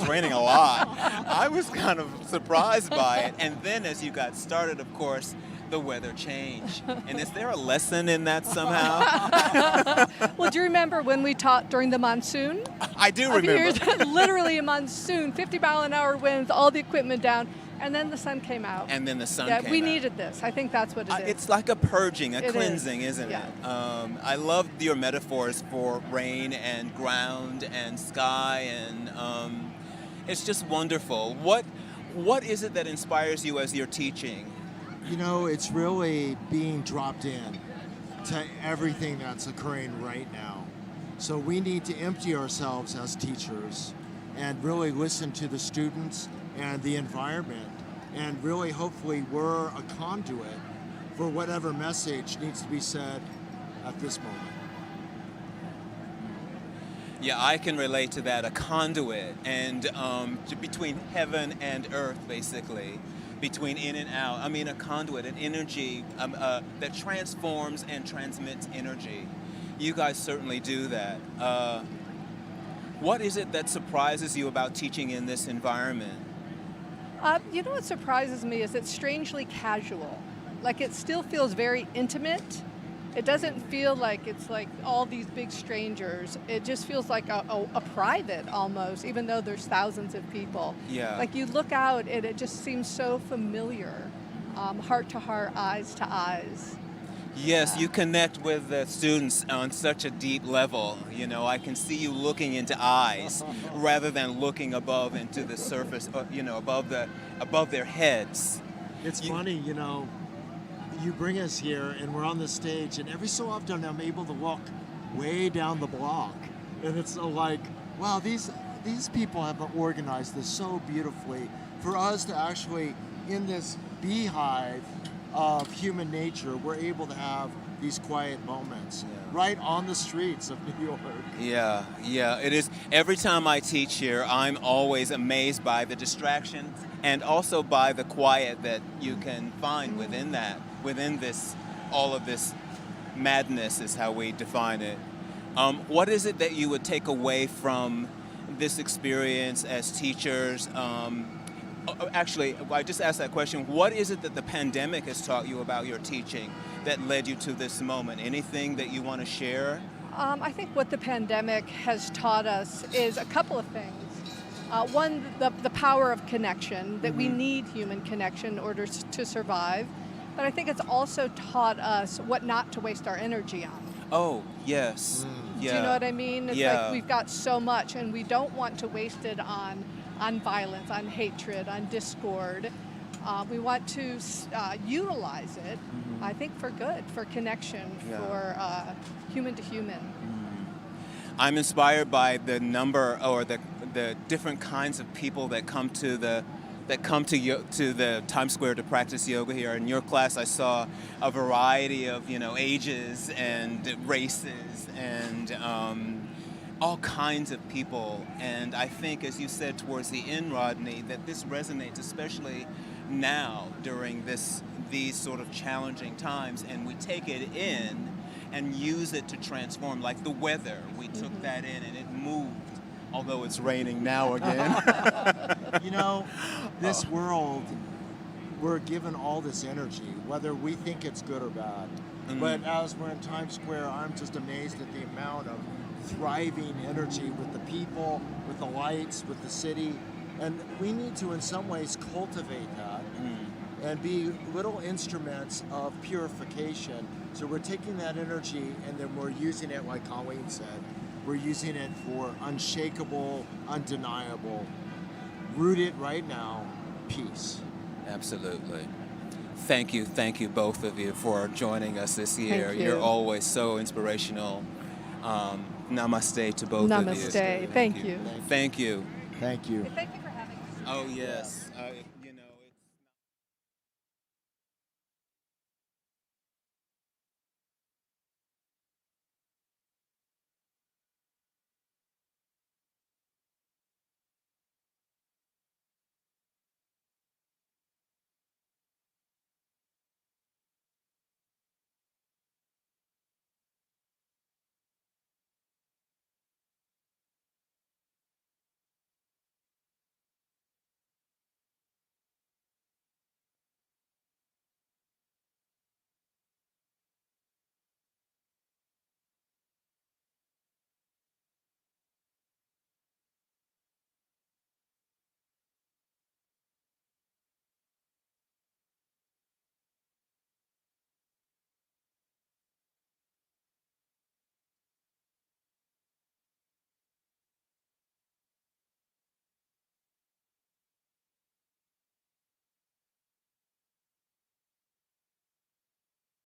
raining a lot. I was kind of surprised by it. And then as you got started, of course, the weather changed. And is there a lesson in that somehow? Well, do you remember when we taught during the monsoon? I do A few remember. years, literally a monsoon, 50-mile-an-hour winds, all the equipment down, and then the sun came out. And then the sun Yeah, came we out. needed this. I think that's what it is. It's like a purging, a It is. cleansing, isn't Yeah. it? I love your metaphors for rain and ground and sky, and it's just wonderful. What is it that inspires you as you're teaching? You know, it's really being dropped in to everything that's occurring right now. So we need to empty ourselves as teachers and really listen to the students and the environment. And really, hopefully, we're a conduit for whatever message needs to be said at this moment. Yeah, I can relate to that, a conduit, and between heaven and earth, basically, between in and out. I mean, a conduit, an energy that transforms and transmits energy. You guys certainly do that. What is it that surprises you about teaching in this environment? You know what surprises me is it's strangely casual. Like it still feels very intimate. It doesn't feel like it's like all these big strangers. It just feels like a private almost, even though there's thousands of people. Yeah. Like you look out and it just seems so familiar, heart to heart, eyes to eyes. Yes, you connect with the students on such a deep level. You know, I can see you looking into eyes rather than looking above into the surface, above their heads. It's funny, you know, you bring us here and we're on the stage, and every so often I'm able to walk way down the block. And it's like, wow, these people have organized this so beautifully for us to actually, in this beehive of human nature, we're able to have these quiet moments right on the streets of New York. Yeah, it is. Every time I teach here, I'm always amazed by the distractions and also by the quiet that you can find within this, all of this madness is how we define it. What is it that you would take away from this experience as teachers? Actually, I just asked that question. What is it that the pandemic has taught you about your teaching that led you to this moment? Anything that you want to share? I think what the pandemic has taught us is a couple of things. One, the power of connection, that we need human connection in order to survive. But I think it's also taught us what not to waste our energy on. Oh, yes. Yeah. Do you know what I mean? It's Yeah. like we've got so much and we don't want to waste it on violence, on hatred, on discord. We want to utilize it, I think, for good, for connection, for human to human. I'm inspired by the number or the different kinds of people that come to the Times Square to practice yoga here. In your class, I saw a variety of ages and races and all kinds of people. And I think, as you said towards the end, Rodney, that this resonates especially now during these sort of challenging times, and we take it in and use it to transform. Like the weather, we took that in and it moved. Although it's raining now again. You know, this world, we're given all this energy, whether we think it's good or bad. But as we're in Times Square, I'm just amazed at the amount of thriving energy with the people, with the lights, with the city. And we need to, in some ways, cultivate that and be little instruments of purification. So we're taking that energy and then we're using it, like Colleen said, we're using it for unshakable, undeniable, rooted right now, peace. Absolutely. Thank you, both of you, for joining us this year. Thank you. You're always so inspirational. Namaste to both of you. Namaste. Thank you. Thank you. Thank you. Thank you for having us. Oh, yes.